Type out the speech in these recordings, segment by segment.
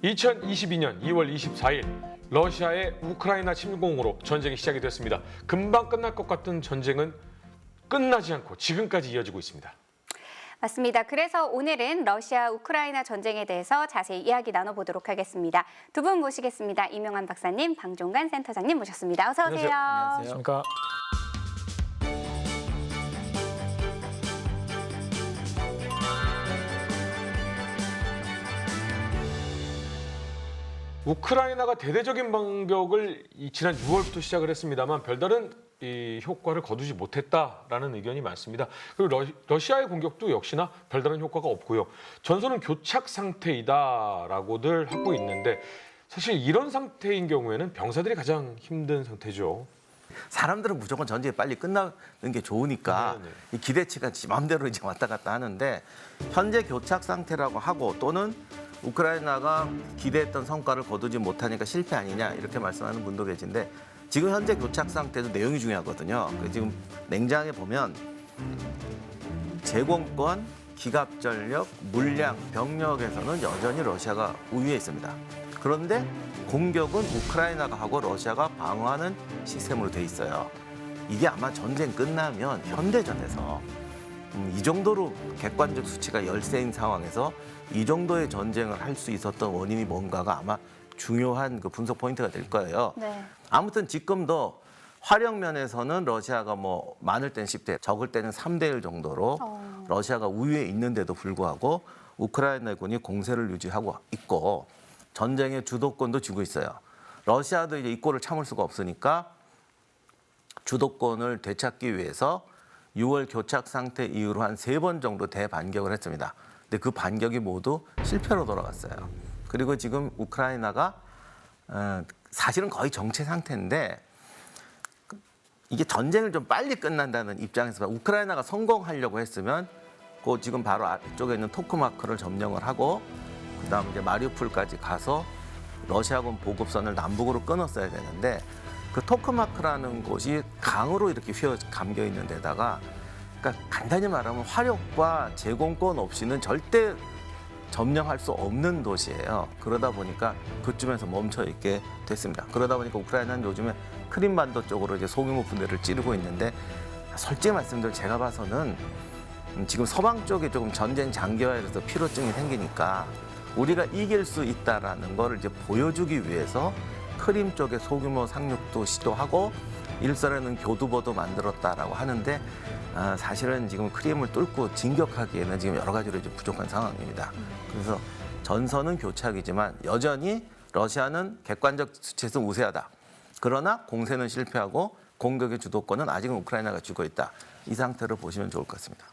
2022년 2월 24일 러시아의 우크라이나 침공으로 전쟁이 시작이 됐습니다. 금방 끝날 것 같던 전쟁은 끝나지 않고 지금까지 이어지고 있습니다. 맞습니다. 그래서 오늘은 러시아 우크라이나 전쟁에 대해서 자세히 이야기 나눠보도록 하겠습니다. 두 분 모시겠습니다. 이명환 박사님, 방종관 센터장님 모셨습니다. 어서 오세요. 안녕하십니까. 우크라이나가 대대적인 반격을 지난 6월부터 시작을 했습니다만 별다른 효과를 거두지 못했다라는 의견이 많습니다. 그리고 러시아의 공격도 역시나 별다른 효과가 없고요. 전선은 교착 상태이다라고들 하고 있는데 사실 이런 상태인 경우에는 병사들이 가장 힘든 상태죠. 사람들은 무조건 전쟁이 빨리 끝나는 게 좋으니까 이 기대치가 지 마음대로 이제 왔다 갔다 하는데 현재 교착 상태라고 하고 또는 우크라이나가 기대했던 성과를 거두지 못하니까 실패 아니냐 이렇게 말씀하는 분도 계신데 지금 현재 교착 상태도 내용이 중요하거든요. 지금 냉장에 보면 제공권, 기갑전력, 물량, 병력에서는 여전히 러시아가 우위에 있습니다. 그런데 공격은 우크라이나가 하고 러시아가 방어하는 시스템으로 돼 있어요. 이게 아마 전쟁 끝나면 현대전에서 이 정도로 객관적 수치가 열세인 상황에서 이 정도의 전쟁을 할 수 있었던 원인이 뭔가가 아마 중요한 그 분석 포인트가 될 거예요. 네. 아무튼 지금도 화력 면에서는 러시아가 뭐 많을 땐 10대, 적을 때는 3대 1 정도로 러시아가 우위에 있는데도 불구하고 우크라이나 군이 공세를 유지하고 있고 전쟁의 주도권도 쥐고 있어요. 러시아도 이제 이 꼴을 참을 수가 없으니까 주도권을 되찾기 위해서 6월 교착 상태 이후로 한 3번 정도 대반격을 했습니다. 근데 그 반격이 모두 실패로 돌아갔어요. 그리고 지금 우크라이나가 사실은 거의 정체 상태인데 이게 전쟁을 좀 빨리 끝난다는 입장에서 우크라이나가 성공하려고 했으면 그 지금 바로 앞쪽에 있는 토크마크를 점령을 하고 그다음 이제 마리우폴까지 가서 러시아군 보급선을 남북으로 끊었어야 되는데 그 토크마크라는 곳이 강으로 이렇게 휘어 감겨 있는 데다가 그러니까 간단히 말하면 화력과 제공권 없이는 절대 점령할 수 없는 도시예요. 그러다 보니까 그쯤에서 멈춰 있게 됐습니다. 그러다 보니까 우크라이나는 요즘에 크림반도 쪽으로 이제 소규모 분대를 찌르고 있는데 솔직히 말씀드려 제가 봐서는 지금 서방 쪽에 조금 전쟁 장기화에서 피로증이 생기니까 우리가 이길 수 있다라는 걸 이제 보여주기 위해서 크림 쪽에 소규모 상륙도 시도하고 일선에는 교두보도 만들었다라고 하는데 사실은 지금 크림을 뚫고 진격하기에는 지금 여러 가지로 좀 부족한 상황입니다. 그래서 전선은 교착이지만 여전히 러시아는 객관적 수치에서 우세하다. 그러나 공세는 실패하고 공격의 주도권은 아직은 우크라이나가 쥐고 있다. 이 상태로 보시면 좋을 것 같습니다.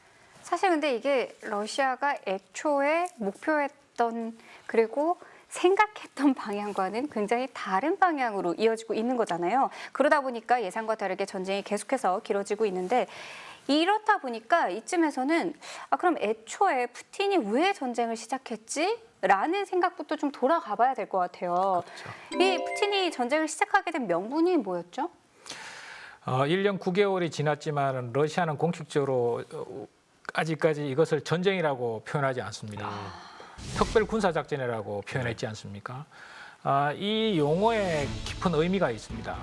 사실 근데 이게 러시아가 애초에 목표했던 그리고 생각했던 방향과는 굉장히 다른 방향으로 이어지고 있는 거잖아요. 그러다 보니까 예상과 다르게 전쟁이 계속해서 길어지고 있는데 이렇다 보니까 이쯤에서는 그럼 애초에 푸틴이 왜 전쟁을 시작했지? 라는 생각부터 좀 돌아가 봐야 될 것 같아요. 그렇죠. 이 푸틴이 전쟁을 시작하게 된 명분이 뭐였죠? 1년 9개월이 지났지만 러시아는 공식적으로 아직까지 이것을 전쟁이라고 표현하지 않습니다. 특별 군사작전이라고 표현했지 않습니까? 이 용어에 깊은 의미가 있습니다.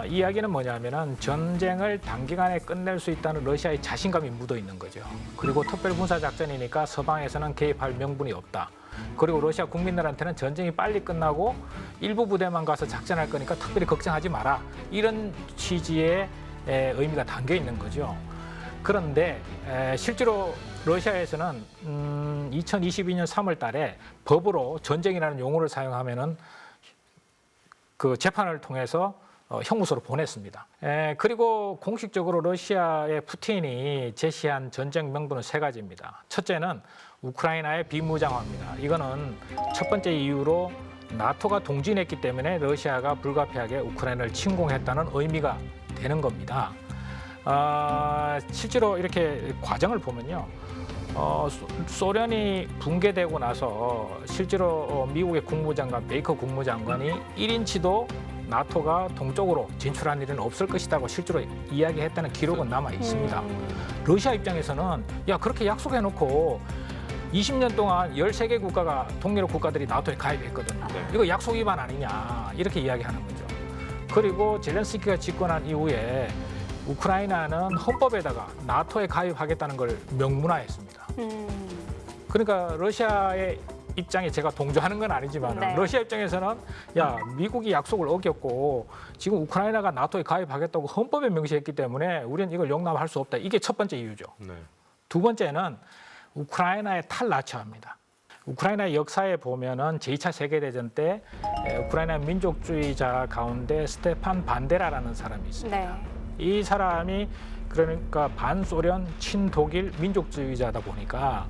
이 이야기는 뭐냐면은 전쟁을 단기간에 끝낼 수 있다는 러시아의 자신감이 묻어 있는 거죠. 그리고 특별 군사작전이니까 서방에서는 개입할 명분이 없다. 그리고 러시아 국민들한테는 전쟁이 빨리 끝나고 일부 부대만 가서 작전할 거니까 특별히 걱정하지 마라. 이런 취지의 의미가 담겨 있는 거죠. 그런데 실제로 러시아에서는 2022년 3월 달에 법으로 전쟁이라는 용어를 사용하면은 그 재판을 통해서 형무소로 보냈습니다. 그리고 공식적으로 러시아의 푸틴이 제시한 전쟁 명분은 3가지입니다. 첫째는 우크라이나의 비무장화입니다. 이거는 첫 번째 이유로 나토가 동진했기 때문에 러시아가 불가피하게 우크라이나를 침공했다는 의미가 되는 겁니다. 실제로 이렇게 과정을 보면요. 소련이 붕괴되고 나서 실제로 미국의 국무장관, 베이커 국무장관이 1인치도 나토가 동쪽으로 진출한 일은 없을 것이라고 실제로 이야기했다는 기록은 남아 있습니다. 러시아 입장에서는 야 그렇게 약속해놓고 20년 동안 13개 국가가 동유럽 국가들이 나토에 가입했거든요. 네. 이거 약속 위반 아니냐 이렇게 이야기하는 거죠. 그리고 젤렌스키가 집권한 이후에 우크라이나는 헌법에다가 나토에 가입하겠다는 걸 명문화했습니다. 그러니까 러시아의 입장에 제가 동조하는 건 아니지만 네. 러시아 입장에서는 야 미국이 약속을 어겼고 지금 우크라이나가 나토에 가입하겠다고 헌법에 명시했기 때문에 우리는 이걸 용납할 수 없다. 이게 첫 번째 이유죠. 네. 두 번째는 우크라이나의 탈나치화입니다. 우크라이나 역사에 보면은 제2차 세계대전 때 우크라이나 민족주의자 가운데 스테판 반데라라는 사람이 있습니다. 네. 이 사람이 그러니까 반소련 친독일 민족주의자다 보니까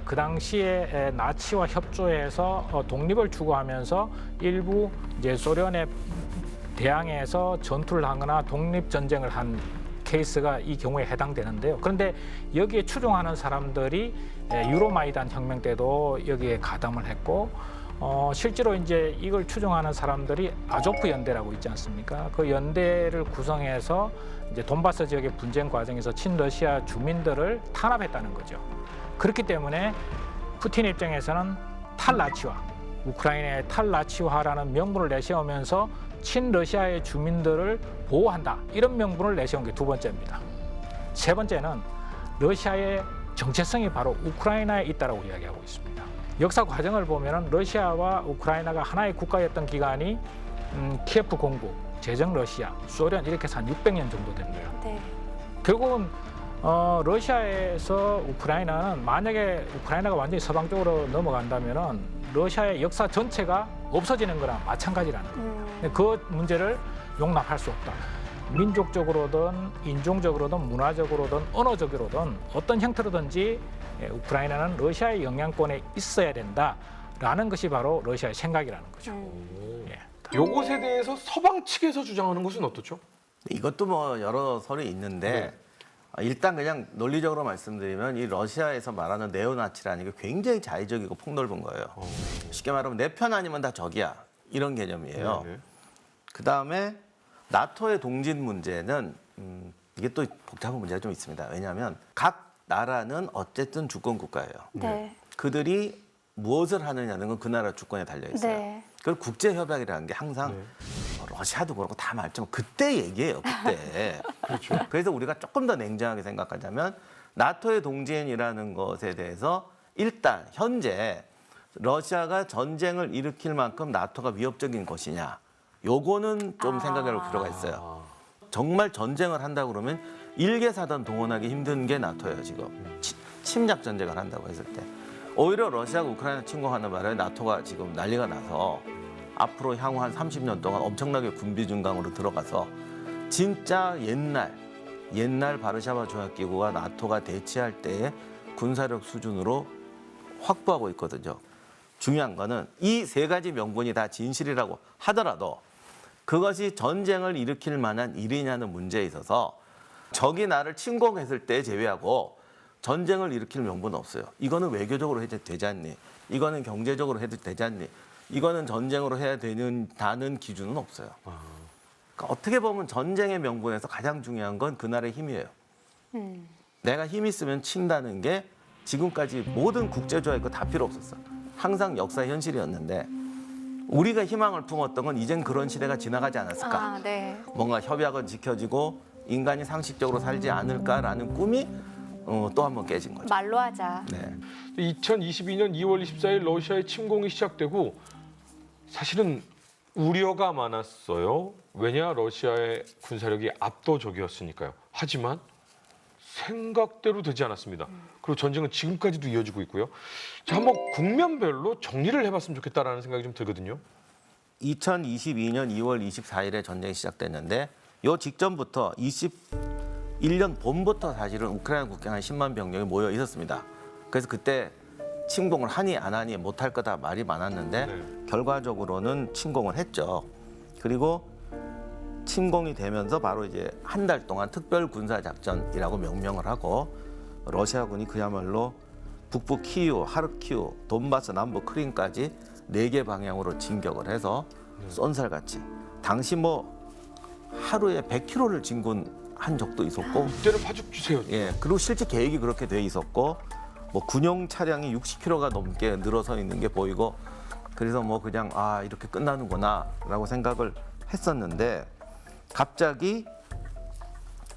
그 당시에 나치와 협조해서 독립을 추구하면서 일부 이제 소련에 대항해서 전투를 하거나 독립 전쟁을 한 케이스가 이 경우에 해당되는데요. 그런데 여기에 추종하는 사람들이 유로마이단 혁명 때도 여기에 가담을 했고 실제로 이제 이걸 추종하는 사람들이 아조프 연대라고 있지 않습니까? 그 연대를 구성해서 이제 돈바스 지역의 분쟁 과정에서 친러시아 주민들을 탄압했다는 거죠. 그렇기 때문에 푸틴 입장에서는 탈나치화, 우크라이나의 탈나치화라는 명분을 내세우면서 친러시아의 주민들을 보호한다. 이런 명분을 내세운 게 두 번째입니다. 세 번째는 러시아의 정체성이 바로 우크라이나에 있다라고 이야기하고 있습니다. 역사 과정을 보면은 러시아와 우크라이나가 하나의 국가였던 기간이 키예프 공국, 제정 러시아, 소련 이렇게 해서 한 600년 정도 됩니다. 네. 결국은 러시아에서 우크라이나는 만약에 우크라이나가 완전히 서방 쪽으로 넘어간다면은 러시아의 역사 전체가 없어지는 거랑 마찬가지라는 거예요. 그 문제를 용납할 수 없다. 민족적으로든 인종적으로든 문화적으로든 언어적으로든 어떤 형태로든지 우크라이나는 러시아의 영향권에 있어야 된다라는 것이 바로 러시아의 생각이라는 거죠. 예. 요것에 대해서 서방 측에서 주장하는 것은 어떻죠? 이것도 뭐 여러 설이 있는데 일단 그냥 논리적으로 말씀드리면 이 러시아에서 말하는 네오나치라는 게 굉장히 자의적이고 폭넓은 거예요. 쉽게 말하면 내 편 아니면 다 적이야 이런 개념이에요. 네. 그다음에 나토의 동진 문제는 이게 또 복잡한 문제가 좀 있습니다. 왜냐하면 각 나라는 어쨌든 주권 국가예요. 네. 그들이 무엇을 하느냐는 건 그 나라 주권에 달려 있어요. 네. 그걸 국제협약이라는 게 항상 러시아도 그렇고 다 말지만 그때 얘기예요. 그때. 그렇죠. 그래서 우리가 조금 더 냉정하게 생각하자면 나토의 동지인이라는 것에 대해서 일단 현재 러시아가 전쟁을 일으킬 만큼 나토가 위협적인 것이냐. 요거는 좀 생각해 볼 필요가 있어요. 정말 전쟁을 한다 그러면 일개사단 동원하기 힘든 게 나토예요. 지금. 침략 전쟁을 한다고 했을 때. 오히려 러시아가 우크라이나 침공하는 바람에 나토가 지금 난리가 나서 앞으로 향후 한 30년 동안 엄청나게 군비 증강으로 들어가서 진짜 옛날 바르샤바 조약기구가 나토가 대치할 때의 군사력 수준으로 확보하고 있거든요. 중요한 거는 이 세 가지 명분이 다 진실이라고 하더라도 그것이 전쟁을 일으킬 만한 일이냐는 문제에 있어서 적이 나를 침공했을 때 제외하고 전쟁을 일으킬 명분은 없어요. 이거는 외교적으로 해도 되지 않니? 이거는 경제적으로 해도 되지 않니? 이거는 전쟁으로 해야 되는다는 기준은 없어요. 그러니까 어떻게 보면 전쟁의 명분에서 가장 중요한 건 그 나라의 힘이에요. 내가 힘 있으면 친다는 게 지금까지 모든 국제조약 이거 다 필요 없었어. 항상 역사의 현실이었는데 우리가 희망을 품었던 건 이젠 그런 시대가 지나가지 않았을까. 아, 네. 뭔가 협약은 지켜지고 인간이 상식적으로 살지 않을까라는 꿈이 또 한 번 깨진 거죠. 말로 하자. 네. 2022년 2월 24일 러시아의 침공이 시작되고 사실은 우려가 많았어요. 왜냐 러시아의 군사력이 압도적이었으니까요. 하지만 생각대로 되지 않았습니다. 그리고 전쟁은 지금까지도 이어지고 있고요. 자, 한번 국면별로 정리를 해봤으면 좋겠다라는 생각이 좀 들거든요. 2022년 2월 24일에 전쟁이 시작됐는데 요 직전부터 21년 봄부터 사실은 우크라이나 국경에 한 10만 병력이 모여 있었습니다. 그래서 그때 침공을 하니 안 하니 못할 거다 말이 많았는데 네. 결과적으로는 침공을 했죠. 그리고 침공이 되면서 바로 이제 한 달 동안 특별 군사 작전이라고 명명을 하고 러시아군이 그야말로 북부 키이우, 하르키우, 돈바스 남부 크림까지 4개 방향으로 진격을 해서 쏜살같이 당시 뭐 하루에 100km를 진군한 적도 있었고 이때는 파죽 주세요. 예, 그리고 실제 계획이 그렇게 돼 있었고 뭐 군용 차량이 60km가 넘게 늘어서 있는 게 보이고 그래서 뭐 그냥 이렇게 끝나는구나라고 생각을 했었는데 갑자기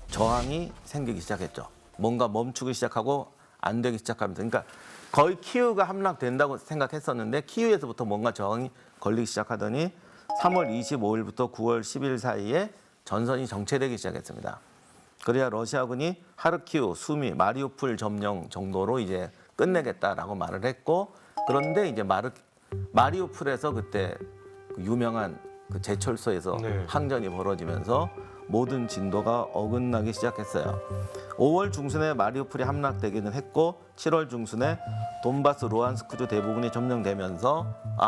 저항이 생기기 시작했죠. 뭔가 멈추기 시작하고 안 되기 시작하면서 그러니까 거의 키우가 함락된다고 생각했었는데 키우에서부터 뭔가 저항이 걸리기 시작하더니 3월 25일부터 9월 10일 사이에 전선이 정체되기 시작했습니다. 그래야 러시아군이 하르키우, 수미, 마리우폴 점령 정도로 이제 끝내겠다라고 말을 했고 그런데 이제 마리우폴에서 그때 그 유명한 그 제철소에서 네. 항전이 벌어지면서 모든 진도가 어긋나기 시작했어요. 5월 중순에 마리우폴이 함락되기는 했고 7월 중순에 돈바스, 루안스크주 대부분이 점령되면서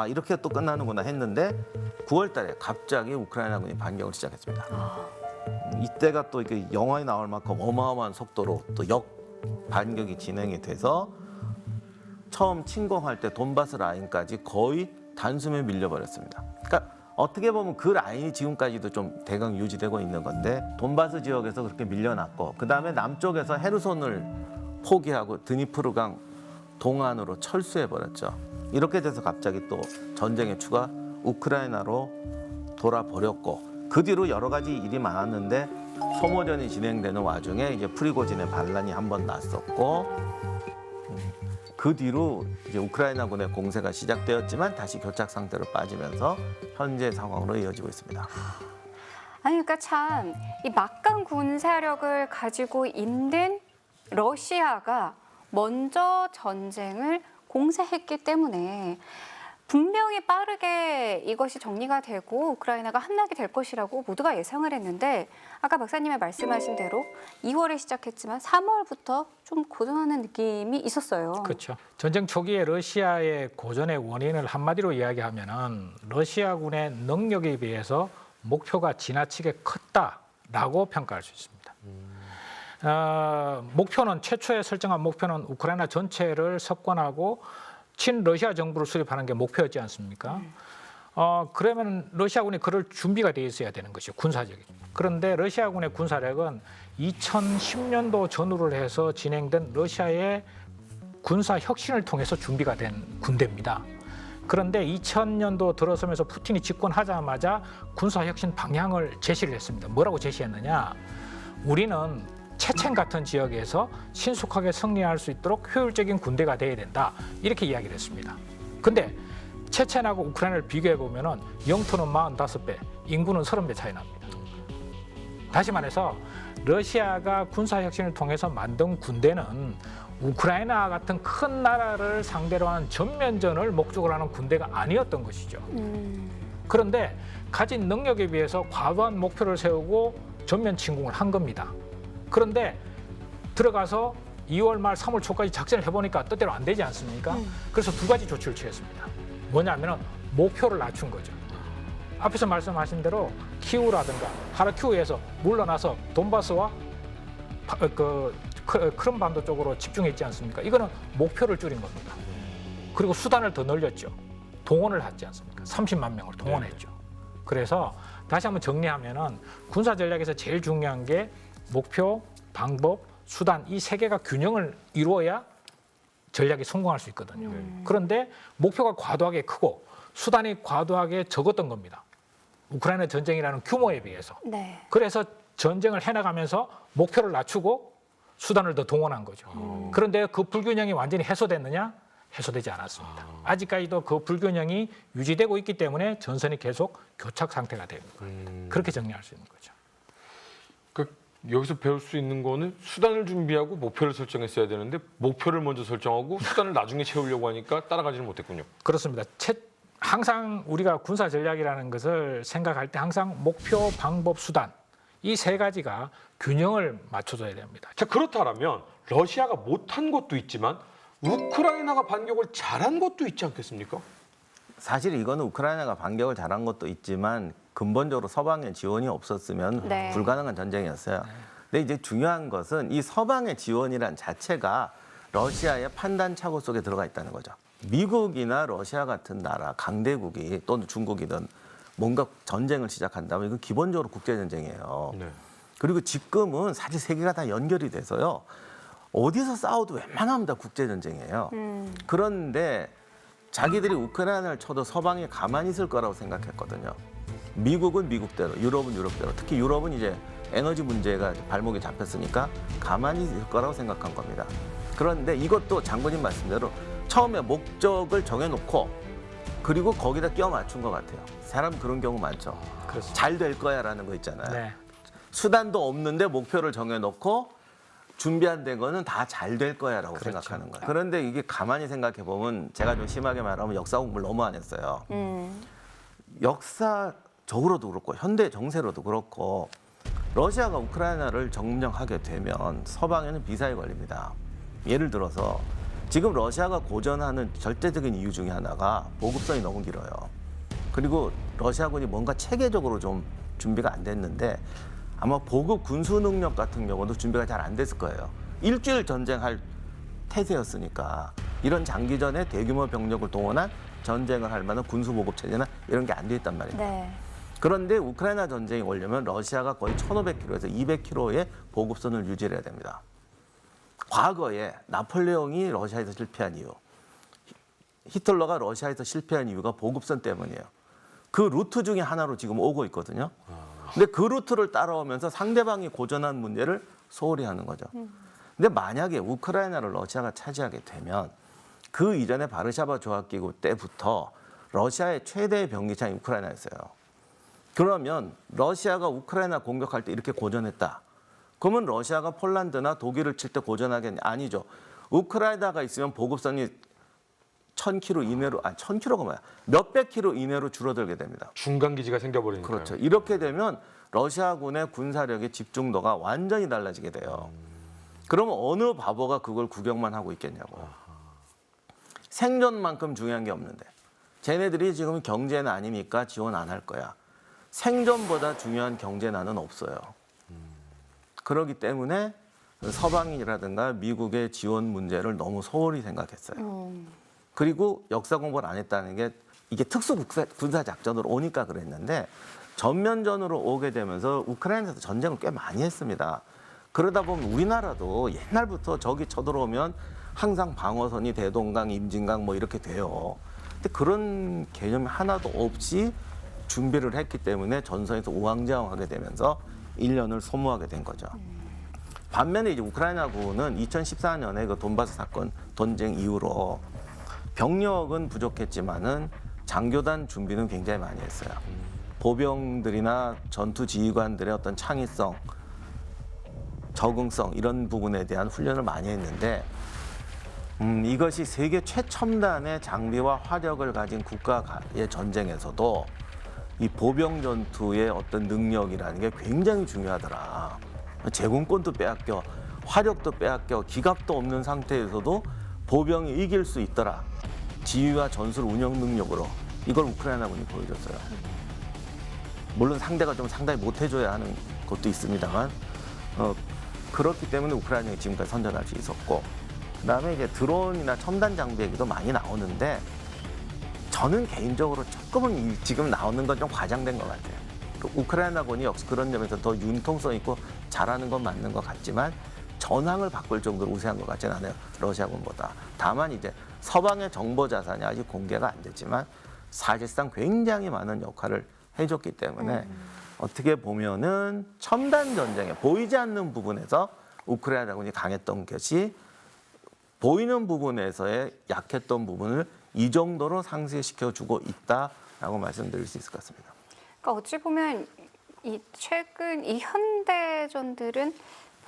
이렇게 또 끝나는구나 했는데 9월 달에 갑자기 우크라이나군이 반격을 시작했습니다. 이때가 또 이게 영화에 나올 만큼 어마어마한 속도로 또 반격이 진행이 돼서 처음 침공할 때 돈바스 라인까지 거의 단숨에 밀려버렸습니다. 그러니까 어떻게 보면 그 라인이 지금까지도 좀 대강 유지되고 있는 건데 돈바스 지역에서 그렇게 밀려났고 그다음에 남쪽에서 헤르손을 포기하고 드니프르강 동안으로 철수해버렸죠. 이렇게 돼서 갑자기 또 전쟁의 추가 우크라이나로 돌아버렸고 그 뒤로 여러 가지 일이 많았는데 소모전이 진행되는 와중에 이제 프리고진의 반란이 한번 났었고 그 뒤로 이제 우크라이나군의 공세가 시작되었지만 다시 교착 상태로 빠지면서 현재 상황으로 이어지고 있습니다. 아니 그러니까 참 이 막강 군사력을 가지고 있는 러시아가 먼저 전쟁을 공세했기 때문에 분명히 빠르게 이것이 정리가 되고 우크라이나가 함락이 될 것이라고 모두가 예상을 했는데 아까 박사님의 말씀하신 대로 2월에 시작했지만 3월부터 좀 고전하는 느낌이 있었어요. 그렇죠. 전쟁 초기에 러시아의 고전의 원인을 한마디로 이야기하면은 러시아군의 능력에 비해서 목표가 지나치게 컸다라고 평가할 수 있습니다. 목표는 최초에 설정한 목표는 우크라이나 전체를 석권하고 친러시아 정부를 수립하는 게 목표였지 않습니까? 그러면 러시아군이 그럴 준비가 돼 있어야 되는 것이죠. 군사적인. 그런데 러시아군의 군사력은 2010년도 전후를 해서 진행된 러시아의 군사 혁신을 통해서 준비가 된 군대입니다. 그런데 2000년도 들어서면서 푸틴이 집권하자마자 군사 혁신 방향을 제시를 했습니다. 뭐라고 제시했느냐? 우리는 체첸 같은 지역에서 신속하게 승리할 수 있도록 효율적인 군대가 돼야 된다. 이렇게 이야기를 했습니다. 근데 체첸하고 우크라이나를 비교해 보면은 영토는 45배, 인구는 30배 차이 납니다. 다시 말해서 러시아가 군사 혁신을 통해서 만든 군대는 우크라이나 같은 큰 나라를 상대로 한 전면전을 목적으로 하는 군대가 아니었던 것이죠. 그런데 가진 능력에 비해서 과도한 목표를 세우고 전면 침공을 한 겁니다. 그런데 들어가서 2월 말 3월 초까지 작전을 해보니까 뜻대로 안 되지 않습니까? 그래서 두 가지 조치를 취했습니다. 뭐냐면 목표를 낮춘 거죠. 앞에서 말씀하신 대로 키우라든가 하르키우에서 물러나서 돈바스와 크림반도 쪽으로 집중했지 않습니까? 이거는 목표를 줄인 겁니다. 그리고 수단을 더 늘렸죠. 동원을 했지 않습니까? 30만 명을 동원했죠. 그래서 다시 한번 정리하면은 군사 전략에서 제일 중요한 게 목표, 방법, 수단 이 세 개가 균형을 이루어야 전략이 성공할 수 있거든요. 그런데 목표가 과도하게 크고 수단이 과도하게 적었던 겁니다. 우크라이나 전쟁이라는 규모에 비해서. 네. 그래서 전쟁을 해나가면서 목표를 낮추고 수단을 더 동원한 거죠. 그런데 그 불균형이 완전히 해소됐느냐? 해소되지 않았습니다. 아직까지도 그 불균형이 유지되고 있기 때문에 전선이 계속 교착 상태가 되는 거예요. 그렇게 정리할 수 있는 거죠. 여기서 배울 수 있는 거는 수단을 준비하고 목표를 설정했어야 되는데 목표를 먼저 설정하고 수단을 나중에 채우려고 하니까 따라가지는 못했군요. 그렇습니다. 항상 우리가 군사 전략이라는 것을 생각할 때 항상 목표, 방법, 수단 이 세 가지가 균형을 맞춰줘야 됩니다. 자, 그렇다면 러시아가 못한 것도 있지만 우크라이나가 반격을 잘한 것도 있지 않겠습니까? 사실 이거는 우크라이나가 반격을 잘한 것도 있지만 근본적으로 서방의 지원이 없었으면 네. 불가능한 전쟁이었어요. 근데 이제 중요한 것은 이 서방의 지원이란 자체가 러시아의 판단 착오 속에 들어가 있다는 거죠. 미국이나 러시아 같은 나라, 강대국이 또는 중국이든 뭔가 전쟁을 시작한다면 이건 기본적으로 국제전쟁이에요. 네. 그리고 지금은 사실 세계가 다 연결이 돼서요. 어디서 싸워도 웬만하면 다 국제전쟁이에요. 그런데 자기들이 우크라이나를 쳐도 서방이 가만히 있을 거라고 생각했거든요. 미국은 미국대로, 유럽은 유럽대로, 특히 유럽은 이제 에너지 문제가 발목에 잡혔으니까 가만히 있을 거라고 생각한 겁니다. 그런데 이것도 장군님 말씀대로 처음에 목적을 정해놓고 그리고 거기다 끼워 맞춘 것 같아요. 사람 그런 경우 많죠. 그렇습니다. 잘 될 거야라는 거 있잖아요. 네. 수단도 없는데 목표를 정해놓고 준비한 된 거는 다 잘 될 거야라고 그렇죠. 생각하는 거예요. 그런데 이게 가만히 생각해 보면 제가 좀 심하게 말하면 역사 공부를 너무 안 했어요. 역사적으로도 그렇고 현대 정세로도 그렇고 러시아가 우크라이나를 점령하게 되면 서방에는 비사에 걸립니다. 예를 들어서 지금 러시아가 고전하는 절대적인 이유 중에 하나가 보급선이 너무 길어요. 그리고 러시아군이 뭔가 체계적으로 좀 준비가 안 됐는데 아마 보급 군수 능력 같은 경우도 준비가 잘 안 됐을 거예요. 일주일 전쟁할 태세였으니까 이런 장기전에 대규모 병력을 동원한 전쟁을 할 만한 군수 보급 체제나 이런 게 안 돼 있단 말이에요. 네. 그런데 우크라이나 전쟁이 오려면 러시아가 거의 1,500km에서 200km의 보급선을 유지해야 됩니다. 과거에 나폴레옹이 러시아에서 실패한 이유, 히틀러가 러시아에서 실패한 이유가 보급선 때문이에요. 그 루트 중에 하나로 지금 오고 있거든요. 근데 그 루트를 따라오면서 상대방이 고전한 문제를 소홀히 하는 거죠. 근데 만약에 우크라이나를 러시아가 차지하게 되면 그 이전에 바르샤바 조약기구 때부터 러시아의 최대의 병기창이 우크라이나였어요. 그러면 러시아가 우크라이나 공격할 때 이렇게 고전했다. 그러면 러시아가 폴란드나 독일을 칠 때 고전하겠냐? 아니죠. 우크라이나가 있으면 보급선이 1,000km 이내로, 1,000km가 뭐야? 몇백 킬로 이내로 줄어들게 됩니다. 중간 기지가 생겨버리니까요. 그렇죠. 이렇게 되면 러시아군의 군사력의 집중도가 완전히 달라지게 돼요. 그러면 어느 바보가 그걸 구경만 하고 있겠냐고. 생존만큼 중요한 게 없는데. 쟤네들이 지금 경제난 아니니까 지원 안 할 거야. 생존보다 중요한 경제난은 없어요. 그렇기 때문에 서방이라든가 미국의 지원 문제를 너무 소홀히 생각했어요. 그리고 역사 공부를 안 했다는 게 이게 특수 군사 작전으로 오니까 그랬는데 전면전으로 오게 되면서 우크라이나에서 전쟁을 꽤 많이 했습니다. 그러다 보면 우리나라도 옛날부터 적이 쳐들어오면 항상 방어선이 대동강, 임진강 뭐 이렇게 돼요. 근데 그런 개념이 하나도 없이 준비를 했기 때문에 전선에서 우왕좌왕하게 되면서 1년을 소모하게 된 거죠. 반면에 이제 우크라이나군은 2014년에 그 돈바스 사건 전쟁 이후로 병력은 부족했지만은 장교단 준비는 굉장히 많이 했어요. 보병들이나 전투 지휘관들의 어떤 창의성, 적응성 이런 부분에 대한 훈련을 많이 했는데 이것이 세계 최첨단의 장비와 화력을 가진 국가의 전쟁에서도 이 보병 전투의 어떤 능력이라는 게 굉장히 중요하더라. 제공권도 빼앗겨, 화력도 빼앗겨, 기갑도 없는 상태에서도 보병이 이길 수 있더라. 지휘와 전술 운영 능력으로 이걸 우크라이나군이 보여줬어요. 물론 상대가 좀 상당히 못해줘야 하는 것도 있습니다만 그렇기 때문에 우크라이나가 지금까지 선전할 수 있었고 그다음에 이제 드론이나 첨단 장비 얘기도 많이 나오는데 저는 개인적으로 조금은 지금 나오는 건 좀 과장된 것 같아요. 우크라이나군이 역시 그런 점에서 더 융통성 있고 잘하는 건 맞는 것 같지만 전황을 바꿀 정도로 우세한 것 같지는 않아요. 러시아군보다. 다만 이제 서방의 정보 자산이 아직 공개가 안 됐지만 사실상 굉장히 많은 역할을 해줬기 때문에 어떻게 보면은 첨단 전쟁에 보이지 않는 부분에서 우크라이나군이 강했던 것이 보이는 부분에서의 약했던 부분을 이 정도로 상쇄시켜주고 있다라고 말씀드릴 수 있을 것 같습니다. 그러니까 어찌 보면 이 최근 이 현대전들은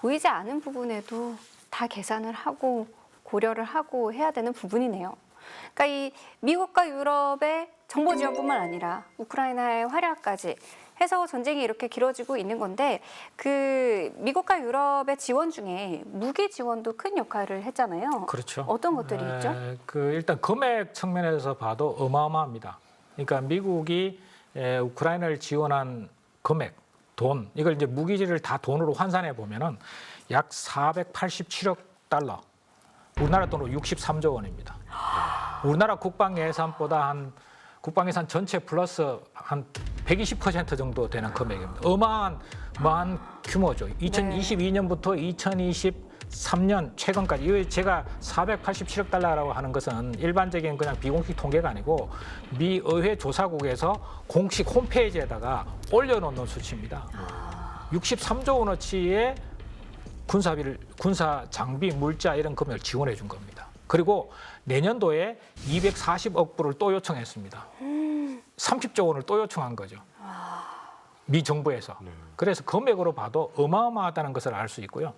보이지 않은 부분에도 다 계산을 하고 고려를 하고 해야 되는 부분이네요. 그러니까 이 미국과 유럽의 정보 지원뿐만 아니라 우크라이나의 활약까지 해서 전쟁이 이렇게 길어지고 있는 건데 그 미국과 유럽의 지원 중에 무기 지원도 큰 역할을 했잖아요. 그렇죠. 어떤 것들이 있죠? 일단 금액 측면에서 봐도 어마어마합니다. 그러니까 미국이 우크라이나를 지원한 금액, 돈, 이걸 이제 무기지를 다 돈으로 환산해 보면은 약 487억 달러, 우리나라 돈으로 63조 원입니다. 우리나라 국방 예산보다 국방 예산 전체 플러스 한 120% 정도 되는 금액입니다. 어마한 규모죠. 2022년부터 3년 최근까지 이 제가 487억 달러라고 하는 것은 일반적인 그냥 비공식 통계가 아니고 미 의회 조사국에서 공식 홈페이지에다가 올려놓는 수치입니다. 63조 원어치의 군사 장비, 물자 이런 금액을 지원해 준 겁니다. 그리고 내년도에 240억 불을 또 요청했습니다. 30조 원을 또 요청한 거죠. 미 정부에서. 그래서 금액으로 봐도 어마어마하다는 것을 알 수 있고요.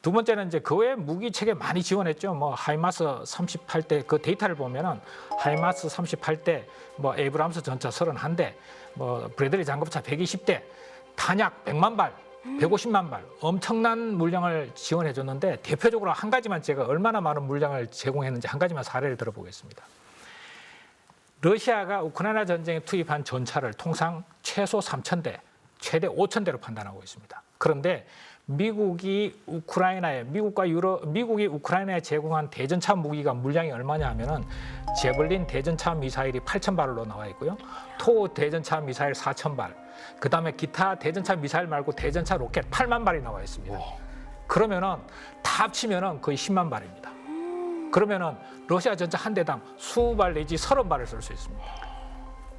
두 번째는 이제 그 외에 무기 체계 많이 지원했죠. 뭐 하이마스 38대 그 데이터를 보면은 하이마스 38대, 뭐 에이브람스 전차 31대, 뭐 브래들리 장갑차 120대, 탄약 100만 발, 150만 발 엄청난 물량을 지원해 줬는데 대표적으로 한 가지만 제가 얼마나 많은 물량을 제공했는지 한 가지만 사례를 들어보겠습니다. 러시아가 우크라이나 전쟁에 투입한 전차를 통상 최소 3,000대, 최대 5,000대로 판단하고 있습니다. 그런데 미국이 우크라이나에 제공한 대전차 무기가 물량이 얼마냐 하면은 제블린 대전차 미사일이 8,000발로 나와 있고요. 토 대전차 미사일 4,000발. 그다음에 기타 대전차 미사일 말고 대전차 로켓 8만 발이 나와 있습니다. 그러면은 다 합치면은 거의 10만 발입니다. 그러면은 러시아 전차 한 대당 20발 내지 30발을 쓸 수 있습니다.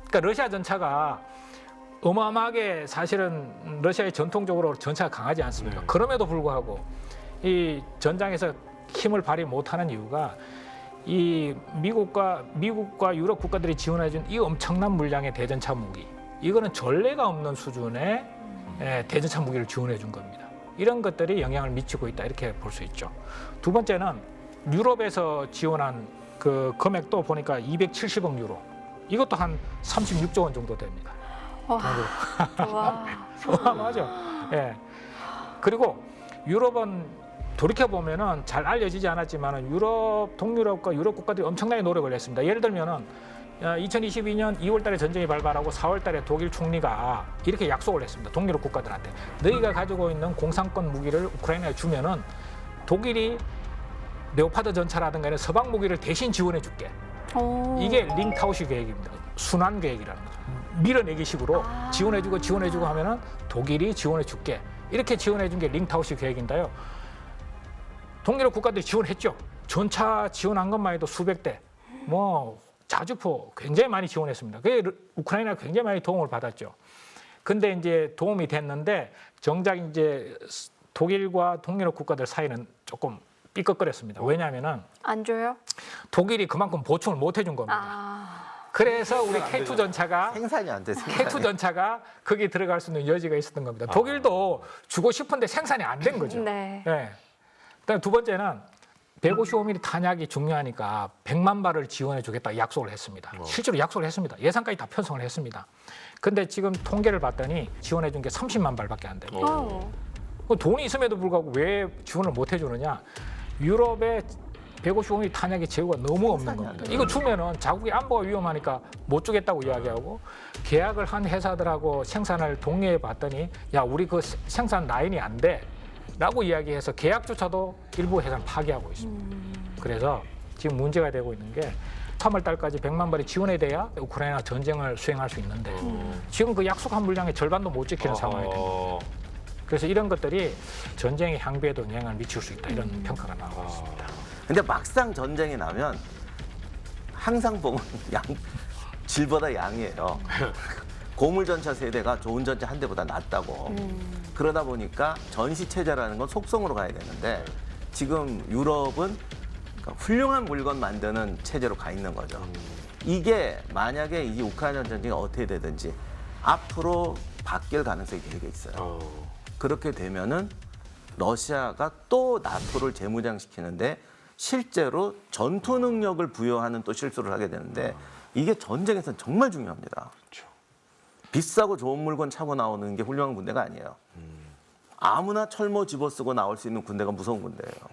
그러니까 러시아 전차가 어마어마하게 사실은 러시아의 전통적으로 전차가 강하지 않습니까? 그럼에도 불구하고 이 전장에서 힘을 발휘 못하는 이유가 이 미국과 유럽 국가들이 지원해준 이 엄청난 물량의 대전차 무기, 이거는 전례가 없는 수준의 대전차 무기를 지원해 준 겁니다. 이런 것들이 영향을 미치고 있다 이렇게 볼 수 있죠. 두 번째는 유럽에서 지원한 그 금액도 보니까 270억 유로, 이것도 한 36조 원 정도 됩니다. 와. 어마어마하죠. 예. 그리고 유럽은 돌이켜 보면은 잘 알려지지 않았지만은 동유럽과 유럽 국가들이 엄청나게 노력을 했습니다. 예를 들면은 2022년 2월달에 전쟁이 발발하고 4월달에 독일 총리가 이렇게 약속을 했습니다. 동유럽 국가들한테 너희가 가지고 있는 공산권 무기를 우크라이나에 주면은 독일이 레오파드 전차라든가 이런 서방 무기를 대신 지원해 줄게. 이게 링타우시 계획입니다. 순환 계획이라는 거죠. 밀어내기 식으로 지원해주고 하면은 독일이 지원해줄게. 이렇게 지원해준 게 링타우시 계획인데요. 동유럽 국가들이 지원했죠. 전차 지원한 것만 해도 수백 대, 뭐 자주포 굉장히 많이 지원했습니다. 그게 우크라이나가 굉장히 많이 도움을 받았죠. 근데 이제 도움이 됐는데 정작 이제 독일과 동유럽 국가들 사이는 조금 삐걱거렸습니다. 왜냐하면은 안 줘요? 독일이 그만큼 보충을 못 해준 겁니다. 그래서 우리 K2 전차가 생산이 안 돼. K2 전차가 거기 들어갈 수 있는 여지가 있었던 겁니다. 독일도 주고 싶은데 생산이 안 된 거죠. 네. 네. 그다음 두 번째는 155mm 탄약이 중요하니까 100만 발을 지원해 주겠다 약속을 했습니다. 실제로 약속을 했습니다. 예산까지 다 편성을 했습니다. 근데 지금 통계를 봤더니 지원해 준 게 30만 발밖에 안 됩니다. 돈이 있음에도 불구하고 왜 지원을 못 해주느냐? 유럽의 155mm 탄약의 재고가 너무 없는 겁니다. 이거 주면은 자국의 안보가 위험하니까 못 주겠다고 이야기하고 계약을 한 회사들하고 생산을 독려해 봤더니 야 우리 그 생산 라인이 안 돼 라고 이야기해서 계약조차도 일부 회사는 파기하고 있습니다. 그래서 지금 문제가 되고 있는 게 3월 달까지 100만 발이 지원이 돼야 우크라이나 전쟁을 수행할 수 있는데 지금 그 약속한 물량의 절반도 못 지키는 상황이 됩니다. 그래서 이런 것들이 전쟁의 향배에도 영향을 미칠 수 있다 이런 평가가 나오고 있습니다. 근데 막상 전쟁이 나면 항상 보면 질보다 양이에요. 고물 전차 세대가 좋은 전차 한 대보다 낫다고. 그러다 보니까 전시 체제라는 건 속성으로 가야 되는데 지금 유럽은 그러니까 훌륭한 물건 만드는 체제로 가 있는 거죠. 이게 만약에 이 우크라이나 전쟁이 어떻게 되든지 앞으로 바뀔 가능성이 되게 있어요. 그렇게 되면은 러시아가 또 나토를 재무장시키는데 실제로 전투 능력을 부여하는 또 실수를 하게 되는데 이게 전쟁에서는 정말 중요합니다. 그렇죠. 비싸고 좋은 물건 차고 나오는 게 훌륭한 군대가 아니에요. 아무나 철모 집어쓰고 나올 수 있는 군대가 무서운 군대예요.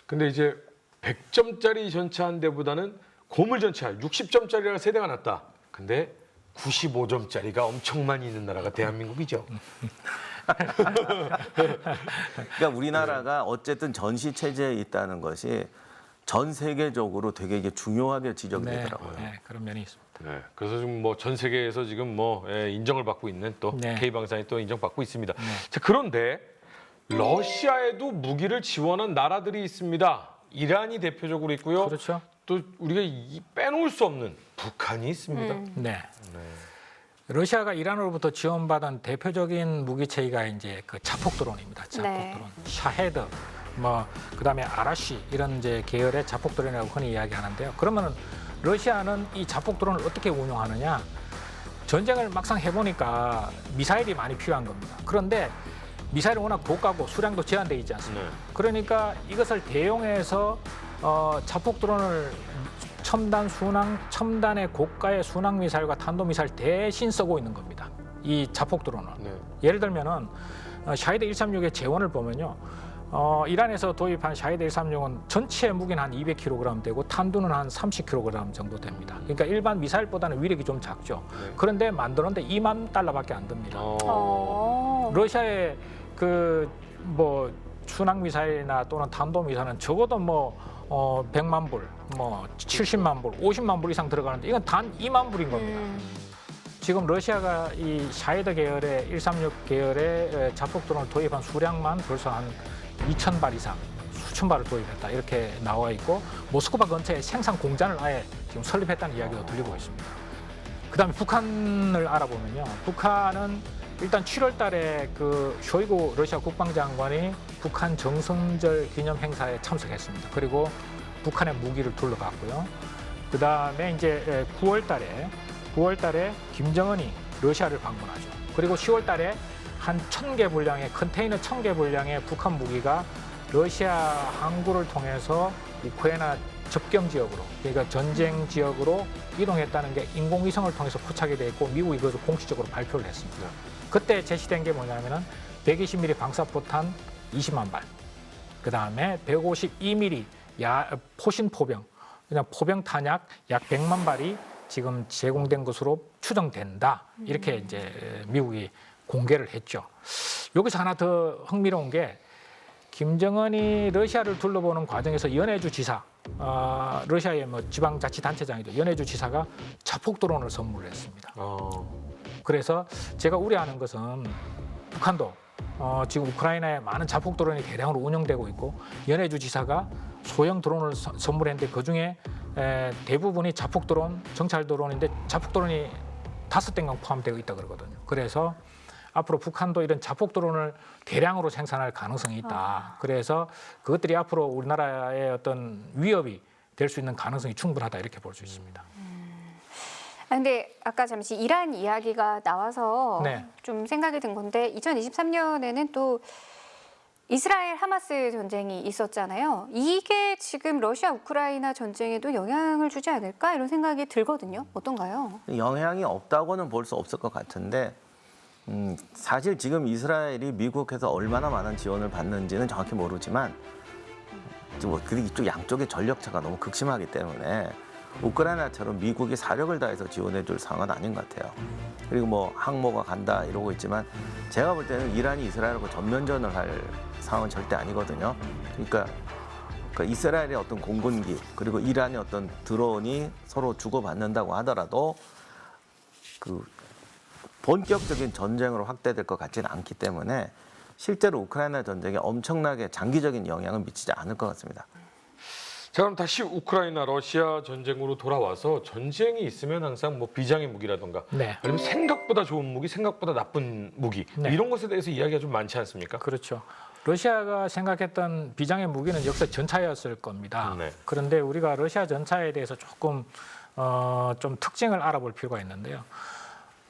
근데 이제 100점짜리 전차 한 대보다는 고물 전차 60점짜리가 세대가 낫다. 근데 95점짜리가 엄청 많이 있는 나라가 대한민국이죠. 그러니까 우리나라가 어쨌든 전시 체제에 있다는 것이 전 세계적으로 되게 이게 중요하게 지적이 되더라고요. 네, 그런 면이 있습니다. 네, 그래서 지금 뭐 전 세계에서 지금 뭐 인정을 받고 있는 또 네. K방산이 또 인정받고 있습니다. 자, 그런데 러시아에도 무기를 지원한 나라들이 있습니다. 이란이 대표적으로 있고요. 그렇죠. 또 우리가 빼놓을 수 없는 북한이 있습니다. 네. 러시아가 이란으로부터 지원받은 대표적인 무기체계가 이제 그 자폭 드론입니다. 자폭 네. 드론, 샤헤드, 뭐 그다음에 아라시 이런 이제 계열의 자폭 드론이라고 흔히 이야기하는데요. 그러면은 러시아는 이 자폭 드론을 어떻게 운용하느냐? 전쟁을 막상 해보니까 미사일이 많이 필요한 겁니다. 그런데 미사일은 워낙 고가고 수량도 제한돼 있지 않습니까? 네. 그러니까 이것을 대용해서 자폭 드론을 첨단의 고가의 순항 미사일과 탄도 미사일 대신 쓰고 있는 겁니다. 이 자폭 드론은. 네. 예를 들면은 샤히드 136의 재원을 보면요. 이란에서 도입한 샤히드 136은 전체 무게는 한 200kg 되고 탄두는 한 30kg 정도 됩니다. 그러니까 일반 미사일보다는 위력이 좀 작죠. 네. 그런데 만드는데 $20,000밖에 안 듭니다. 러시아의 그 뭐 순항 미사일이나 또는 탄도 미사일은 적어도 뭐 100만 불, 뭐 70만 불, 50만 불 이상 들어가는데 이건 단 2만 불인 겁니다. 지금 러시아가 이 샤헤드 계열의 136 계열의 자폭 드론을 도입한 수량만 벌써 한 2,000발 이상, 수천 발을 도입했다 이렇게 나와 있고 모스크바 근처에 생산 공장을 아예 지금 설립했다는 이야기도 들리고 있습니다. 그다음에 북한을 알아보면요, 북한은 일단 7월 달에 그 쇼이구 러시아 국방장관이 북한 정성절 기념 행사에 참석했습니다. 그리고 북한의 무기를 둘러봤고요. 그다음에 이제 9월 달에 김정은이 러시아를 방문하죠. 그리고 10월 달에 한 1,000개 분량의 컨테이너 1,000개 분량의 북한 무기가 러시아 항구를 통해서 우크라이나 접경 지역으로, 그러니까 전쟁 지역으로 이동했다는 게 인공위성을 통해서 포착이 되어 있고 미국이 그것을 공식적으로 발표를 했습니다. 그때 제시된 게 뭐냐면은 120mm 방사포탄 20만 발, 그 다음에 152mm 포신 포병, 그냥 포병 탄약 약 100만 발이 지금 제공된 것으로 추정된다. 이렇게 이제 미국이 공개를 했죠. 여기서 하나 더 흥미로운 게 김정은이 러시아를 둘러보는 과정에서 연해주 지사, 러시아의 뭐 지방자치단체장이죠. 연해주 지사가 자폭 드론을 선물했습니다. 그래서 제가 우려하는 것은 북한도 지금 우크라이나에 많은 자폭 드론이 대량으로 운영되고 있고 연해주 지사가 소형 드론을 선물했는데 그중에 대부분이 자폭 드론, 정찰 드론인데 자폭 드론이 5대가 포함되어 있다 그러거든요. 그래서 앞으로 북한도 이런 자폭 드론을 대량으로 생산할 가능성이 있다. 그래서 그것들이 앞으로 우리나라의 어떤 위협이 될 수 있는 가능성이 충분하다 이렇게 볼 수 있습니다. 근데 아까 잠시 이란 이야기가 나와서 네. 좀 생각이 든 건데 2023년에는 또 이스라엘 하마스 전쟁이 있었잖아요. 이게 지금 러시아 우크라이나 전쟁에도 영향을 주지 않을까 이런 생각이 들거든요. 어떤가요? 영향이 없다고는 볼 수 없을 것 같은데 사실 지금 이스라엘이 미국에서 얼마나 많은 지원을 받는지는 정확히 모르지만 그리고 이쪽 양쪽의 전력차가 너무 극심하기 때문에 우크라이나처럼 미국이 사력을 다해서 지원해 줄 상황은 아닌 것 같아요. 그리고 뭐 항모가 간다 이러고 있지만 제가 볼 때는 이란이 이스라엘하고 전면전을 할 상황은 절대 아니거든요. 그러니까 이스라엘의 어떤 공군기 그리고 이란의 어떤 드론이 서로 주고받는다고 하더라도 그 본격적인 전쟁으로 확대될 것 같지는 않기 때문에 실제로 우크라이나 전쟁에 엄청나게 장기적인 영향을 미치지 않을 것 같습니다. 자, 그럼 다시 우크라이나 러시아 전쟁으로 돌아와서 전쟁이 있으면 항상 뭐 비장의 무기라든가 네. 아니면 생각보다 좋은 무기, 생각보다 나쁜 무기 네. 이런 것에 대해서 이야기가 좀 많지 않습니까? 그렇죠. 러시아가 생각했던 비장의 무기는 역시 전차였을 겁니다. 네. 그런데 우리가 러시아 전차에 대해서 조금 좀 특징을 알아볼 필요가 있는데요.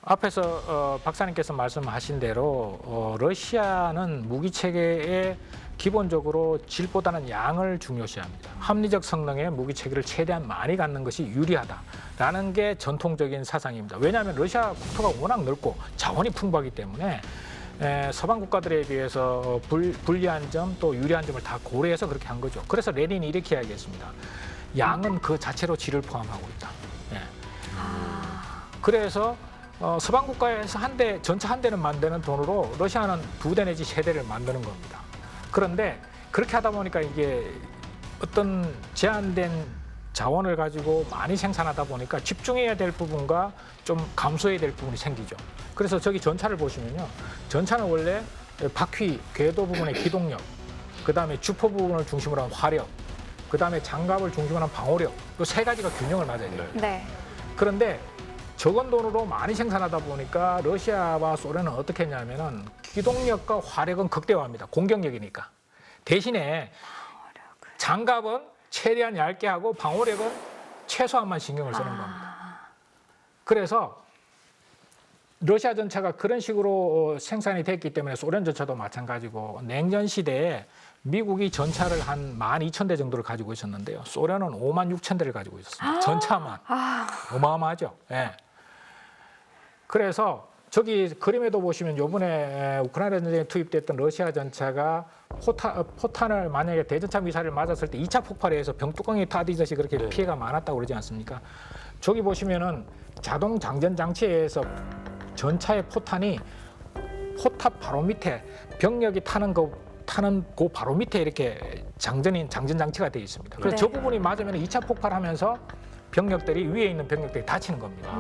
앞에서 박사님께서 말씀하신 대로 러시아는 무기 체계에 기본적으로 질보다는 양을 중요시합니다. 합리적 성능의 무기 체계를 최대한 많이 갖는 것이 유리하다라는 게 전통적인 사상입니다. 왜냐하면 러시아 국토가 워낙 넓고 자원이 풍부하기 때문에 서방 국가들에 비해서 불리한 점 또 유리한 점을 다 고려해서 그렇게 한 거죠. 그래서 레닌이 이렇게 이야기했습니다. 양은 그 자체로 질을 포함하고 있다. 그래서 서방 국가에서 전차 한 대는 만드는 돈으로 러시아는 2대 내지 3대를 만드는 겁니다. 그런데 그렇게 하다 보니까 이게 어떤 제한된 자원을 가지고 많이 생산하다 보니까 집중해야 될 부분과 좀 감소해야 될 부분이 생기죠. 그래서 저기 전차를 보시면요. 전차는 원래 바퀴, 궤도 부분의 기동력, 그다음에 주포 부분을 중심으로 한 화력, 그다음에 장갑을 중심으로 한 방어력, 이 세 가지가 균형을 맞아야 돼요. 네. 그런데 적은 돈으로 많이 생산하다 보니까 러시아와 소련은 어떻게 했냐면은 기동력과 화력은 극대화합니다. 공격력이니까. 대신에 장갑은 최대한 얇게 하고 방어력은 최소한만 신경을 쓰는 겁니다. 그래서 러시아 전차가 그런 식으로 생산이 됐기 때문에 소련 전차도 마찬가지고 냉전 시대에 미국이 전차를 한 12,000대 정도를 가지고 있었는데요. 소련은 56,000대를 가지고 있었습니다. 전차만. 어마어마하죠. 예. 그래서 저기 그림에도 보시면 요번에 우크라이나 전쟁에 투입됐던 러시아 전차가 포탄을 만약에 대전차 미사일을 맞았을 때 2차 폭발에 의해서 병뚜껑이 터지듯이 그렇게 피해가 많았다고 그러지 않습니까? 저기 보시면은 자동 장전 장치에 의해서 전차의 포탄이 포탑 바로 밑에 병력이 타는 그 바로 밑에 이렇게 장전 장치가 되어 있습니다. 그래서 네. 저 부분이 맞으면 2차 폭발하면서 병력들이 위에 있는 병력들이 다치는 겁니다.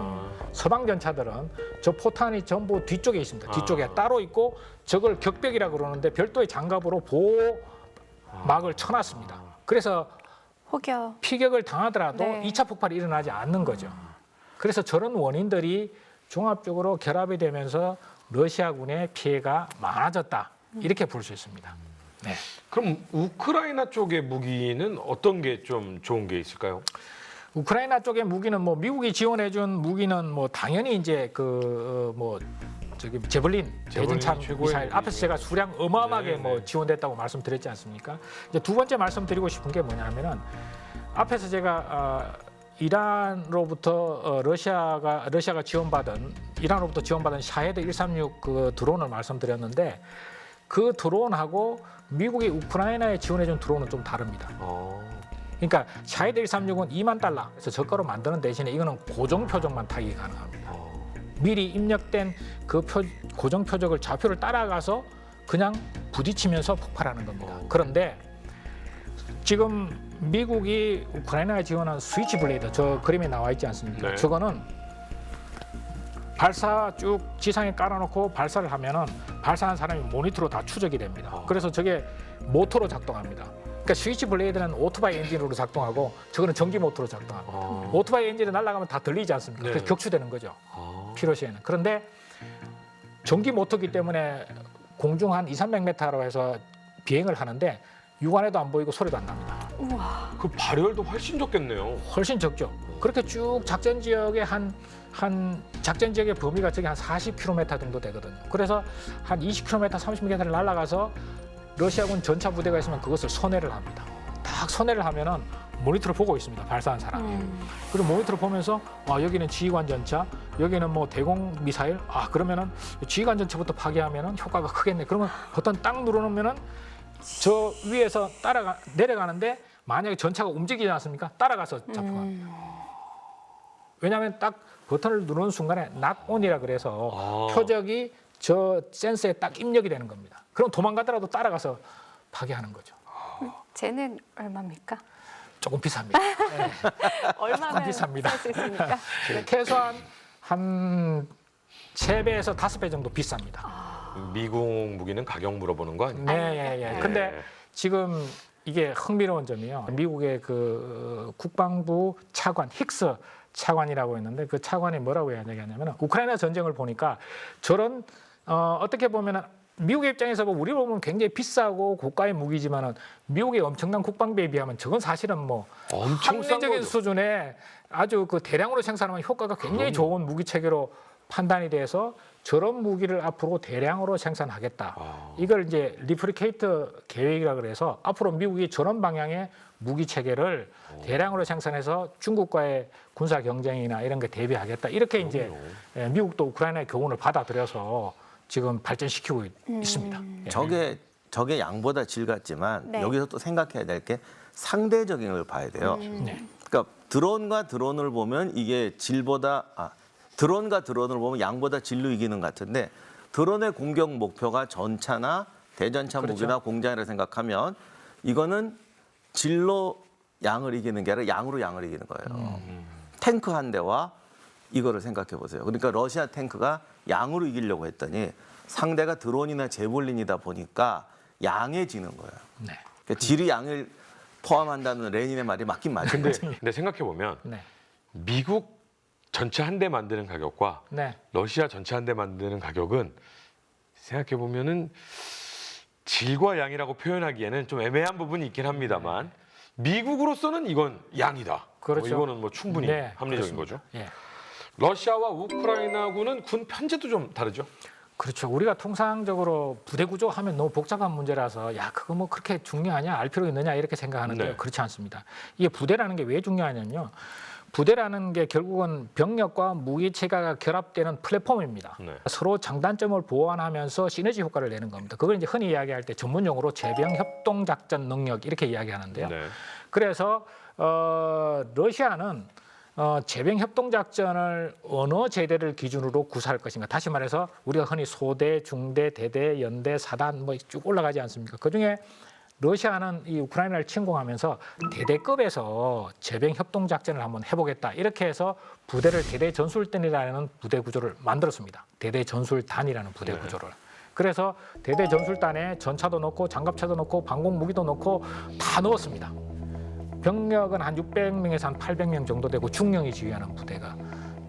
서방 전차들은 저 포탄이 전부 뒤쪽에 있습니다. 뒤쪽에 따로 있고 저걸 격벽이라고 그러는데 별도의 장갑으로 보호막을 쳐놨습니다. 그래서 혹여. 피격을 당하더라도 네. 2차 폭발이 일어나지 않는 거죠. 그래서 저런 원인들이 종합적으로 결합이 되면서 러시아군의 피해가 많아졌다. 이렇게 볼 수 있습니다. 네. 그럼 우크라이나 쪽의 무기는 어떤 게 좀 좋은 게 있을까요? 우크라이나 쪽의 무기는 뭐 미국이 지원해준 무기는 뭐 당연히 이제 저기 제블린 대전차 최고의 미사일 무기죠. 앞에서 제가 수량 어마어마하게 네, 뭐 네. 지원됐다고 말씀드렸지 않습니까? 이제 두 번째 말씀드리고 싶은 게 뭐냐면은 앞에서 제가 이란으로부터 러시아가 지원받은 이란으로부터 지원받은 샤헤드 136 그 드론을 말씀드렸는데 그 드론하고 미국이 우크라이나에 지원해준 드론은 좀 다릅니다. 그러니까 샤헤드 136은 2만 달러, 그래서 저가로 만드는 대신에 이거는 고정 표적만 타기 가능합니다. 미리 입력된 그 고정 표적을 좌표를 따라가서 그냥 부딪히면서 폭발하는 겁니다. 그런데 지금 미국이 우크라이나에 지원한 스위치 블레이드, 저 그림에 나와 있지 않습니까? 네. 저거는 발사 쭉 지상에 깔아놓고 발사를 하면은 발사한 사람이 모니터로 다 추적이 됩니다. 그래서 저게 모터로 작동합니다. 그러니까 스위치 블레이드는 오토바이 엔진으로 작동하고 저거는 전기 모터로 작동합니다. 오토바이 엔진이 날아가면 다 들리지 않습니까? 네. 그래서 격추되는 거죠. 필요시에는. 그런데 전기 모터기 때문에 공중 한 200~300m로 해서 비행을 하는데 육안에도 안 보이고 소리도 안 납니다. 그 발열도 훨씬 적겠네요. 훨씬 적죠. 그렇게 쭉 작전 지역의 한 작전 지역의 범위가 저기 한 40km 정도 되거든요. 그래서 한 20km, 30km를 날아가서 러시아군 전차 부대가 있으면 그것을 선회를 합니다. 딱 선회를 하면은 모니터를 보고 있습니다. 발사한 사람이. 그리고 모니터를 보면서 여기는 지휘관 전차, 여기는 뭐 대공 미사일. 그러면은 지휘관 전차부터 파괴하면은 효과가 크겠네. 그러면 버튼 딱 누르면은 저 위에서 내려가는데 만약에 전차가 움직이지 않습니까? 따라가서 잡혀갑니다. 왜냐하면 딱 버튼을 누르는 순간에 낙온이라 그래서 표적이 저 센서에 딱 입력이 되는 겁니다. 그럼 도망가더라도 따라가서 파괴하는 거죠. 쟤는 얼마입니까? 조금 비쌉니다. 네. 얼마면 비쌉니다. 살 수 있습니까? 최소한 한 3배에서 5배 정도 비쌉니다. 미국 무기는 가격 물어보는 거 아니에요? 네. 근데 지금 이게 흥미로운 점이요. 미국의 그 국방부 차관 힉스 차관이라고 있는데 그 차관이 뭐라고 이야기하냐면 우크라이나 전쟁을 보니까 저런 어떻게 보면은 미국의 입장에서 우리 보면 굉장히 비싸고 고가의 무기지만은 미국의 엄청난 국방비에 비하면 저건 사실은 뭐 엄청 싼 합리적인 거죠. 수준의 아주 그 대량으로 생산하면 효과가 굉장히 좋은 무기 체계로 판단이 돼서 저런 무기를 앞으로 대량으로 생산하겠다. 이걸 이제 리프리케이트 계획이라 그래서 앞으로 미국이 저런 방향의 무기 체계를 대량으로 생산해서 중국과의 군사 경쟁이나 이런 게 대비하겠다. 이렇게 이제 미국도 우크라이나의 교훈을 받아들여서 지금 발전시키고 있습니다. 예. 적의 양보다 질 같지만 네. 여기서 또 생각해야 될 게 상대적인 걸 봐야 돼요. 네. 그러니까 드론과 드론을 보면 이게 드론과 드론을 보면 양보다 질로 이기는 것 같은데 드론의 공격 목표가 전차나 대전차 그렇죠. 무기나 공장이라 생각하면 이거는 질로 양을 이기는 게 아니라 양으로 양을 이기는 거예요. 탱크 한 대와 이거를 생각해 보세요. 그러니까 러시아 탱크가 양으로 이기려고 했더니 상대가 드론이나 제볼린이다 보니까 양해지는 거예요. 네. 그러니까 질이 양을 포함한다는 레닌의 말이 맞긴 맞아요. 근데 생각해 보면 네. 미국 전체 한 대 만드는 가격과 네. 러시아 전체 한 대 만드는 가격은 생각해 보면은 질과 양이라고 표현하기에는 좀 애매한 부분이 있긴 합니다만 미국으로서는 이건 양이다. 그렇죠. 뭐 이거는 뭐 충분히 네, 합리적인 그렇습니다. 거죠. 예. 러시아와 우크라이나군은 군 편제도 좀 다르죠. 그렇죠. 우리가 통상적으로 부대 구조 하면 너무 복잡한 문제라서 야 그거 뭐 그렇게 중요하냐 알 필요 있느냐 이렇게 생각하는데요. 네. 그렇지 않습니다. 이게 부대라는 게 왜 중요하냐면요. 부대라는 게 결국은 병력과 무기 체계가 결합되는 플랫폼입니다. 네. 서로 장단점을 보완하면서 시너지 효과를 내는 겁니다. 그걸 이제 흔히 이야기할 때 전문 용어로 제병 협동 작전 능력 이렇게 이야기하는데요. 네. 그래서 러시아는 제병 협동 작전을 어느 제대를 기준으로 구사할 것인가. 다시 말해서 우리가 흔히 소대, 중대, 대대, 연대, 사단 뭐 쭉 올라가지 않습니까? 그중에 러시아는 이 우크라이나를 침공하면서 대대급에서 제병 협동 작전을 한번 해보겠다. 이렇게 해서 부대를 대대 전술단이라는 부대 구조를 만들었습니다. 대대 전술단이라는 부대 네. 구조를. 그래서 대대 전술단에 전차도 넣고 장갑차도 넣고 방공 무기도 넣고 다 넣었습니다. 병력은 한 600명에서 한 800명 정도 되고 중령이 지휘하는 부대가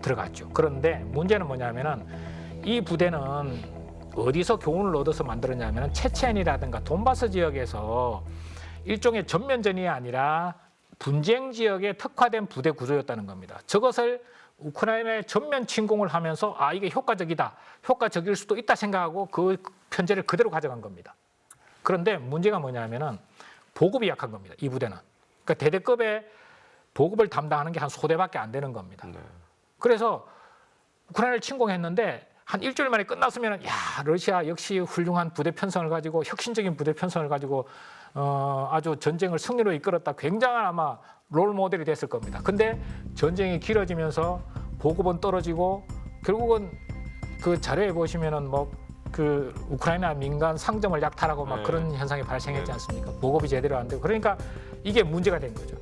들어갔죠. 그런데 문제는 뭐냐면은 이 부대는 어디서 교훈을 얻어서 만들었냐면은 체첸이라든가 돈바스 지역에서 일종의 전면전이 아니라 분쟁 지역에 특화된 부대 구조였다는 겁니다. 저것을 우크라이나에 전면 침공을 하면서 아 이게 효과적이다, 효과적일 수도 있다 생각하고 그 편제를 그대로 가져간 겁니다. 그런데 문제가 뭐냐면은 보급이 약한 겁니다. 이 부대는. 그러니까 대대급의 보급을 담당하는 게 한 소대밖에 안 되는 겁니다. 네. 그래서 우크라이나를 침공했는데 한 일주일 만에 끝났으면 야 러시아 역시 훌륭한 부대 편성을 가지고 혁신적인 부대 편성을 가지고 아주 전쟁을 승리로 이끌었다. 굉장한 아마 롤 모델이 됐을 겁니다. 근데 전쟁이 길어지면서 보급은 떨어지고 결국은 그 자료에 보시면은 뭐 그 우크라이나 민간 상점을 약탈하고 막 네. 그런 현상이 발생했지 네. 않습니까? 보급이 제대로 안 되고 그러니까 이게 문제가 된 거죠.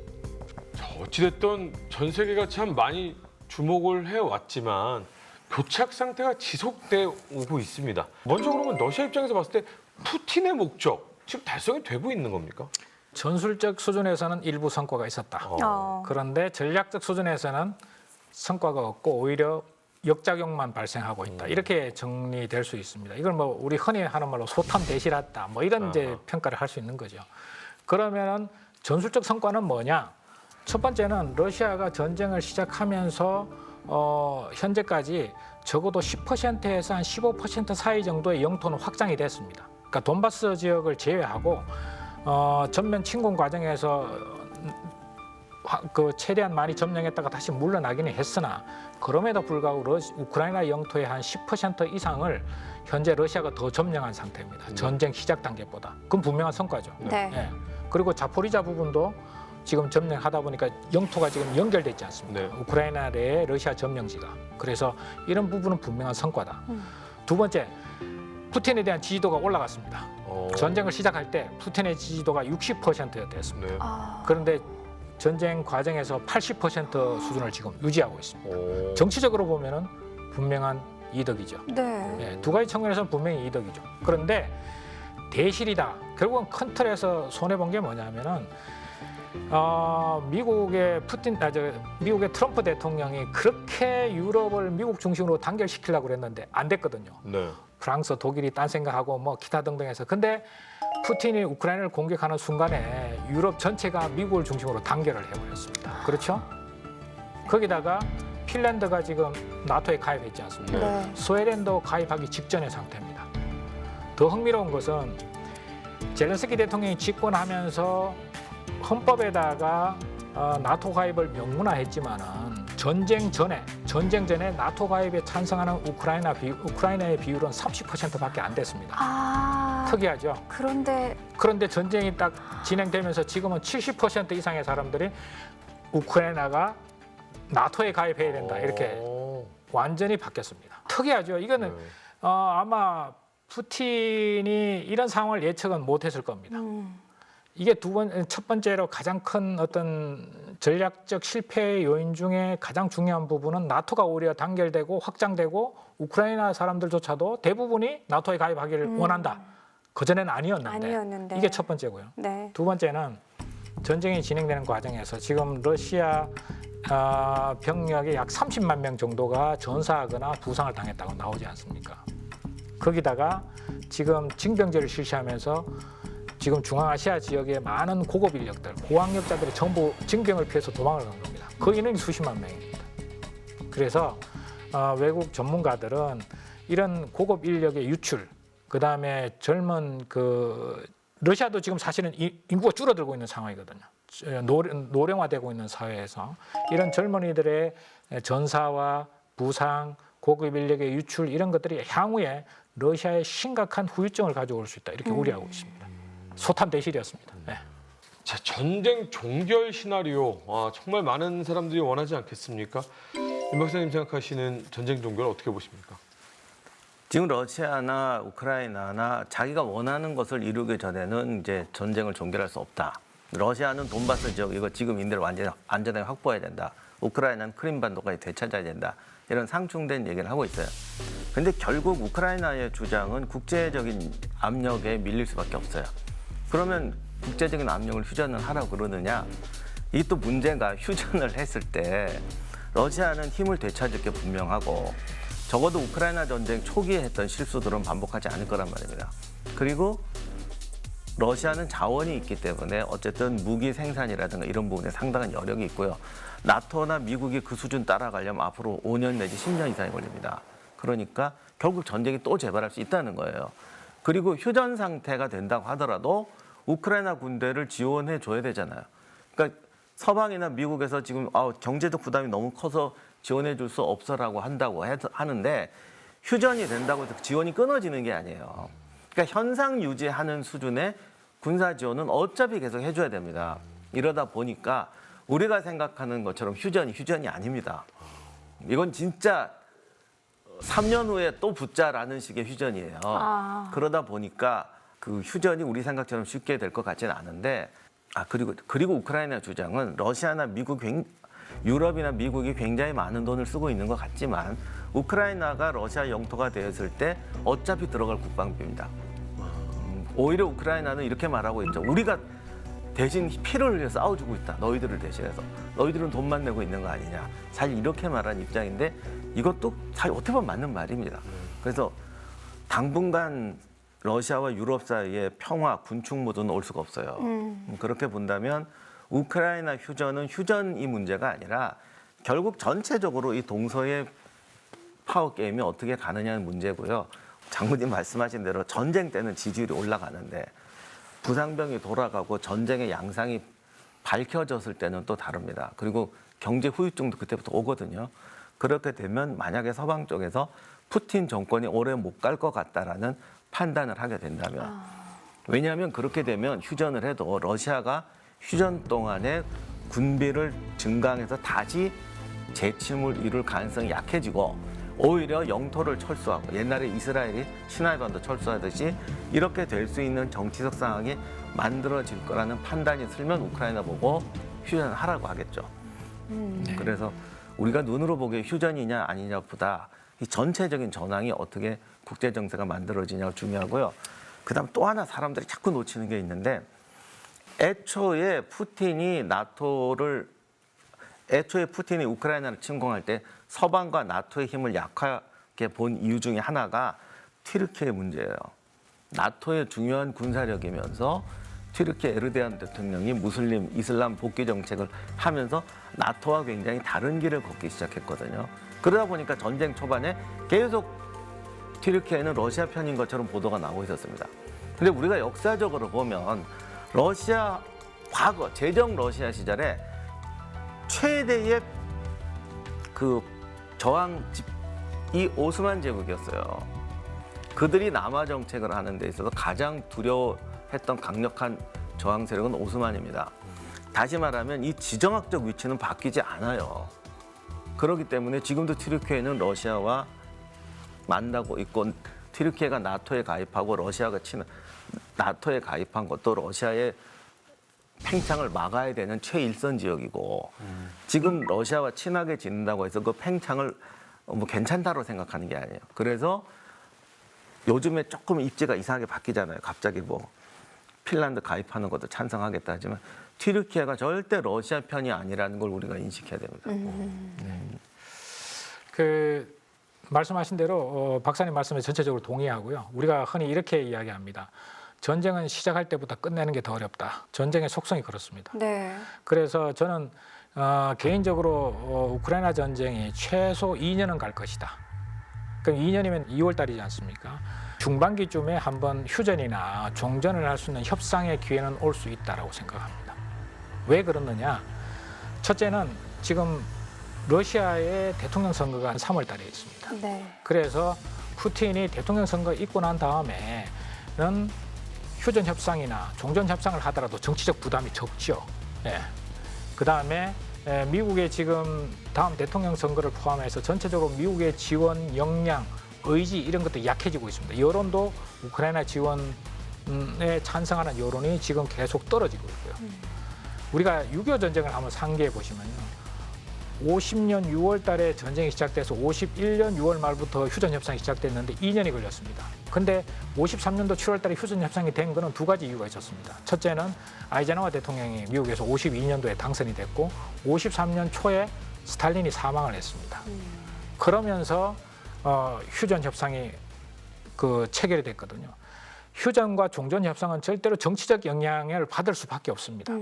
어찌됐든 전 세계가 참 많이 주목을 해왔지만 교착 상태가 지속돼 오고 있습니다. 먼저 그러면 러시아 입장에서 봤을 때 푸틴의 목적 지금 달성이 되고 있는 겁니까? 전술적 수준에서는 일부 성과가 있었다. 그런데 전략적 수준에서는 성과가 없고 오히려 역작용만 발생하고 있다. 이렇게 정리될 수 있습니다. 이걸 뭐 우리 흔히 하는 말로 소탐 대실했다. 뭐 이런 이제 평가를 할 수 있는 거죠. 그러면은 전술적 성과는 뭐냐? 첫 번째는 러시아가 전쟁을 시작하면서 현재까지 적어도 10%에서 한 15% 사이 정도의 영토는 확장이 됐습니다. 그러니까 돈바스 지역을 제외하고 전면 침공 과정에서 그 최대한 많이 점령했다가 다시 물러나기는 했으나 그럼에도 불구하고 우크라이나 영토의 한 10% 이상을 현재 러시아가 더 점령한 상태입니다. 전쟁 시작 단계보다. 그건 분명한 성과죠. 네. 예. 그리고 자포리자 부분도 지금 점령하다 보니까 영토가 지금 연결돼 있지 않습니까? 네. 우크라이나 내에 러시아 점령지가. 그래서 이런 부분은 분명한 성과다. 두 번째, 푸틴에 대한 지지도가 올라갔습니다. 전쟁을 시작할 때 푸틴의 지지도가 60%였습니다. 네. 그런데 전쟁 과정에서 80% 수준을 지금 유지하고 있습니다. 정치적으로 보면은 분명한 이득이죠. 네. 예, 두 가지 측면에서는 분명히 이득이죠. 그런데 대실이다. 결국은 큰 틀에서 손해 본 게 뭐냐면은 미국의 트럼프 대통령이 그렇게 유럽을 미국 중심으로 단결시키려고 그랬는데 안 됐거든요. 네. 프랑스, 독일이 딴 생각하고 뭐 기타 등등해서. 근데 푸틴이 우크라이나를 공격하는 순간에 유럽 전체가 미국을 중심으로 단결을 해버렸습니다. 그렇죠? 거기다가 핀란드가 지금 나토에 가입했지 않습니까? 네. 스웨덴도 가입하기 직전의 상태입니다. 더 흥미로운 것은 젤렌스키 대통령이 집권하면서 헌법에다가 나토 가입을 명문화했지만은 전쟁 전에 나토 가입에 찬성하는 우크라이나의 비율은 30%밖에 안 됐습니다. 특이하죠. 그런데 전쟁이 딱 진행되면서 지금은 70% 이상의 사람들이 우크라이나가 나토에 가입해야 된다 이렇게 완전히 바뀌었습니다. 특이하죠. 이거는 아마 푸틴이 이런 상황을 예측은 못했을 겁니다. 이게 첫 번째로 가장 큰 어떤 전략적 실패의 요인 중에 가장 중요한 부분은 나토가 오히려 단결되고 확장되고 우크라이나 사람들조차도 대부분이 나토에 가입하기를 원한다. 그전에는 아니었는데 이게 첫 번째고요. 네. 두 번째는 전쟁이 진행되는 과정에서 지금 러시아 병력의 약 30만 명 정도가 전사하거나 부상을 당했다고 나오지 않습니까? 거기다가 지금 징병제를 실시하면서 지금 중앙아시아 지역의 많은 고급 인력들, 고학력자들이 전부 징병을 피해서 도망을 간 겁니다. 그 인원이 수십만 명입니다. 그래서 외국 전문가들은 이런 고급 인력의 유출, 그다음에 젊은 러시아도 지금 사실은 인구가 줄어들고 있는 상황이거든요. 노령화되고 있는 사회에서 이런 젊은이들의 전사와 부상, 고급 인력의 유출 이런 것들이 향후에 러시아에 심각한 후유증을 가져올 수 있다 이렇게 우려하고 있습니다. 소탐 대실이었습니다. 네. 자, 전쟁 종결 시나리오 정말 많은 사람들이 원하지 않겠습니까? 임 박사님 생각하시는 전쟁 종결 어떻게 보십니까? 지금 러시아나 우크라이나나 자기가 원하는 것을 이루기 전에는 이제 전쟁을 종결할 수 없다. 러시아는 돈바스 지역 이거 지금 인들을 완전히 안전하게 확보해야 된다. 우크라이나는 크림반도까지 되찾아야 된다. 이런 상충된 얘기를 하고 있어요. 근데 결국 우크라이나의 주장은 국제적인 압력에 밀릴 수밖에 없어요. 그러면 국제적인 압력을 휴전을 하라고 그러느냐? 이 또 문제가 휴전을 했을 때 러시아는 힘을 되찾을 게 분명하고 적어도 우크라이나 전쟁 초기에 했던 실수들은 반복하지 않을 거란 말입니다. 그리고 러시아는 자원이 있기 때문에 어쨌든 무기 생산이라든가 이런 부분에 상당한 여력이 있고요. 나토나 미국이 그 수준 따라가려면 앞으로 5년 내지 10년 이상이 걸립니다. 그러니까 결국 전쟁이 또 재발할 수 있다는 거예요. 그리고 휴전 상태가 된다고 하더라도 우크라이나 군대를 지원해 줘야 되잖아요. 그러니까 서방이나 미국에서 지금 경제적 부담이 너무 커서 지원해 줄 수 없어라고 하는데 휴전이 된다고 해서 지원이 끊어지는 게 아니에요. 그러니까 현상 유지하는 수준의 군사 지원은 어차피 계속 해줘야 됩니다. 이러다 보니까 우리가 생각하는 것처럼 휴전이 아닙니다. 이건 진짜 3년 후에 또 붙자라는 식의 휴전이에요. 그러다 보니까 그 휴전이 우리 생각처럼 쉽게 될 것 같지는 않은데 그리고 우크라이나 주장은 러시아나 미국, 유럽이나 미국이 굉장히 많은 돈을 쓰고 있는 것 같지만 우크라이나가 러시아 영토가 되었을 때 어차피 들어갈 국방비입니다. 오히려 우크라이나는 이렇게 말하고 있죠. 우리가 대신 피를 흘려 싸워주고 있다. 너희들을 대신해서. 너희들은 돈만 내고 있는 거 아니냐. 사실 이렇게 말한 입장인데 이것도 사실 어떻게 보면 맞는 말입니다. 그래서 당분간 러시아와 유럽 사이에 평화, 군축 모드는 올 수가 없어요. 그렇게 본다면 우크라이나 휴전은 휴전이 문제가 아니라 결국 전체적으로 이 동서의 파워 게임이 어떻게 가느냐는 문제고요. 장군님 말씀하신 대로 전쟁 때는 지지율이 올라가는데 부상병이 돌아가고 전쟁의 양상이 밝혀졌을 때는 또 다릅니다. 그리고 경제 후유증도 그때부터 오거든요. 그렇게 되면 만약에 서방 쪽에서 푸틴 정권이 오래 못 갈 것 같다라는 판단을 하게 된다면 왜냐하면 그렇게 되면 휴전을 해도 러시아가 휴전 동안에 군비를 증강해서 다시 재침을 이룰 가능성이 약해지고 오히려 영토를 철수하고 옛날에 이스라엘이 시나이반도 철수하듯이 이렇게 될 수 있는 정치적 상황이 만들어질 거라는 판단이 들면 우크라이나 보고 휴전을 하라고 하겠죠. 그래서 우리가 눈으로 보기에 휴전이냐 아니냐보다 이 전체적인 전황이 어떻게 국제 정세가 만들어지냐가 중요하고요. 그다음 또 하나 사람들이 자꾸 놓치는 게 있는데 애초에 푸틴이 우크라이나를 침공할 때 서방과 나토의 힘을 약하게 본 이유 중에 하나가 튀르키예 문제예요. 나토의 중요한 군사력이면서 튀르키예 에르도안 대통령이 무슬림 이슬람 복귀 정책을 하면서 나토와 굉장히 다른 길을 걷기 시작했거든요. 그러다 보니까 전쟁 초반에 계속 튀르키예는 러시아 편인 것처럼 보도가 나오고 있었습니다. 근데 우리가 역사적으로 보면 러시아 과거 제정 러시아 시절에 최대의 그 저항이 오스만 제국이었어요. 그들이 남하 정책을 하는 데 있어서 가장 두려워했던 강력한 저항 세력은 오스만입니다. 다시 말하면 이 지정학적 위치는 바뀌지 않아요. 그렇기 때문에 지금도 튀르키예는 러시아와 만나고 있고 튀르키예가 나토에 가입하고 러시아가 나토에 가입한 것도 러시아의 팽창을 막아야 되는 최일선 지역이고 지금 러시아와 친하게 지낸다고 해서 그 팽창을 뭐 괜찮다고 생각하는 게 아니에요. 그래서 요즘에 조금 입지가 이상하게 바뀌잖아요. 갑자기 뭐 핀란드 가입하는 것도 찬성하겠다 하지만 튀르키예가 절대 러시아 편이 아니라는 걸 우리가 인식해야 됩니다. 그 말씀하신 대로 박사님 말씀에 전체적으로 동의하고요. 우리가 흔히 이렇게 이야기합니다. 전쟁은 시작할 때부터 끝내는 게 더 어렵다. 전쟁의 속성이 그렇습니다. 네. 그래서 저는 개인적으로 우크라이나 전쟁이 최소 2년은 갈 것이다. 그럼 2년이면 2월 달이지 않습니까? 중반기쯤에 한번 휴전이나 종전을 할 수 있는 협상의 기회는 올 수 있다라고 생각합니다. 왜 그러느냐? 첫째는 지금 러시아의 대통령 선거가 3월 달에 있습니다. 네. 그래서 푸틴이 대통령 선거 있고 난 다음에는 휴전 협상이나 종전 협상을 하더라도 정치적 부담이 적죠. 예. 그 다음에 미국의 지금 다음 대통령 선거를 포함해서 전체적으로 미국의 지원 역량, 의지 이런 것도 약해지고 있습니다. 여론도 우크라이나 지원에 찬성하는 여론이 지금 계속 떨어지고 있고요. 우리가 6.25 전쟁을 한번 상기해 보시면요. 50년 6월 달에 전쟁이 시작돼서 51년 6월 말부터 휴전 협상이 시작됐는데 2년이 걸렸습니다. 근데 53년도 7월 달에 휴전 협상이 된 거는 두 가지 이유가 있었습니다. 첫째는 아이젠하워 대통령이 미국에서 52년도에 당선이 됐고 53년 초에 스탈린이 사망을 했습니다. 그러면서 휴전 협상이 체결이 됐거든요. 휴전과 종전 협상은 절대로 정치적 영향을 받을 수밖에 없습니다.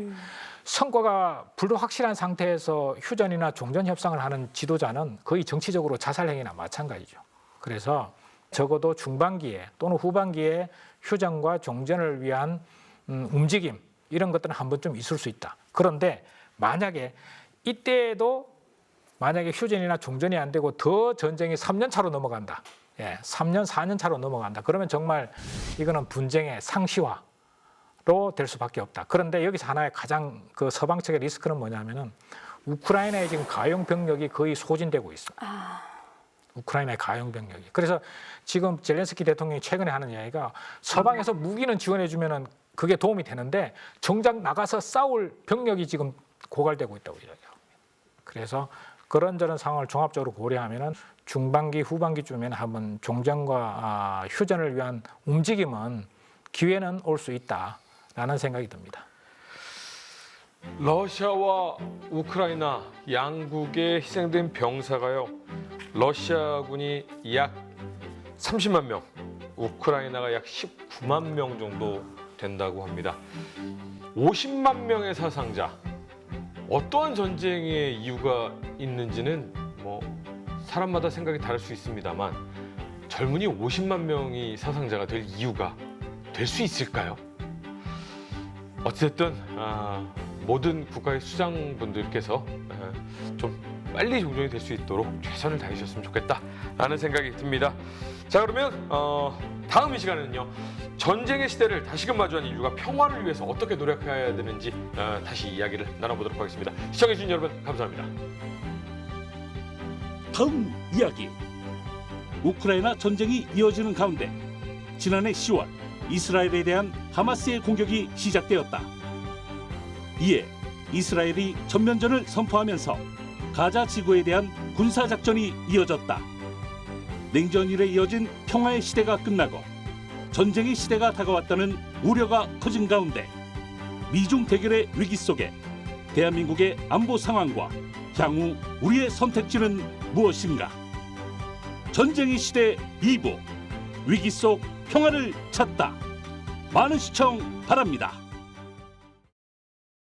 성과가 불확실한 상태에서 휴전이나 종전 협상을 하는 지도자는 거의 정치적으로 자살 행위나 마찬가지죠. 그래서 적어도 중반기에 또는 후반기에 휴전과 종전을 위한 움직임 이런 것들은 한 번쯤 있을 수 있다. 그런데 만약에 이때에도 만약에 휴전이나 종전이 안 되고 더 전쟁이 3년 차로 넘어간다. 예, 3년, 4년 차로 넘어간다. 그러면 정말 이거는 분쟁의 상시화로 될 수밖에 없다. 그런데 여기서 하나의 가장 서방 측의 리스크는 뭐냐면은 우크라이나의 지금 가용 병력이 거의 소진되고 있어. 우크라이나의 가용 병력이. 그래서 지금 젤렌스키 대통령이 최근에 하는 이야기가 서방에서 무기는 지원해 주면은 그게 도움이 되는데 정작 나가서 싸울 병력이 지금 고갈되고 있다고 이야기합니다. 그래서 그런저런 상황을 종합적으로 고려하면은 중반기, 후반기쯤에는 한번 종전과 휴전을 위한 움직임은 기회는 올 수 있다라는 생각이 듭니다. 러시아와 우크라이나 양국의 희생된 병사가요. 러시아군이 약 30만 명, 우크라이나가 약 19만 명 정도 된다고 합니다. 50만 명의 사상자. 어떠한 전쟁의 이유가 있는지는 뭐 사람마다 생각이 다를 수 있습니다만 젊은이 50만 명이 사상자가 될 이유가 될 수 있을까요? 어쨌든 모든 국가의 수장분들께서 좀 빨리 종전이 될 수 있도록 최선을 다해주셨으면 좋겠다라는 생각이 듭니다. 자, 그러면 다음 이 시간에는요. 전쟁의 시대를 다시금 마주한 인류가 평화를 위해서 어떻게 노력해야 되는지 다시 이야기를 나눠보도록 하겠습니다. 시청해주신 여러분 감사합니다. 다음 이야기. 우크라이나 전쟁이 이어지는 가운데 지난해 10월 이스라엘에 대한 하마스의 공격이 시작되었다. 이에 이스라엘이 전면전을 선포하면서 가자 지구에 대한 군사작전이 이어졌다. 냉전 이래 이어진 평화의 시대가 끝나고 전쟁의 시대가 다가왔다는 우려가 커진 가운데 미중 대결의 위기 속에 대한민국의 안보 상황과 향후 우리의 선택지는 무엇인가? 전쟁의 시대 2부 위기 속 평화를 찾다. 많은 시청 바랍니다.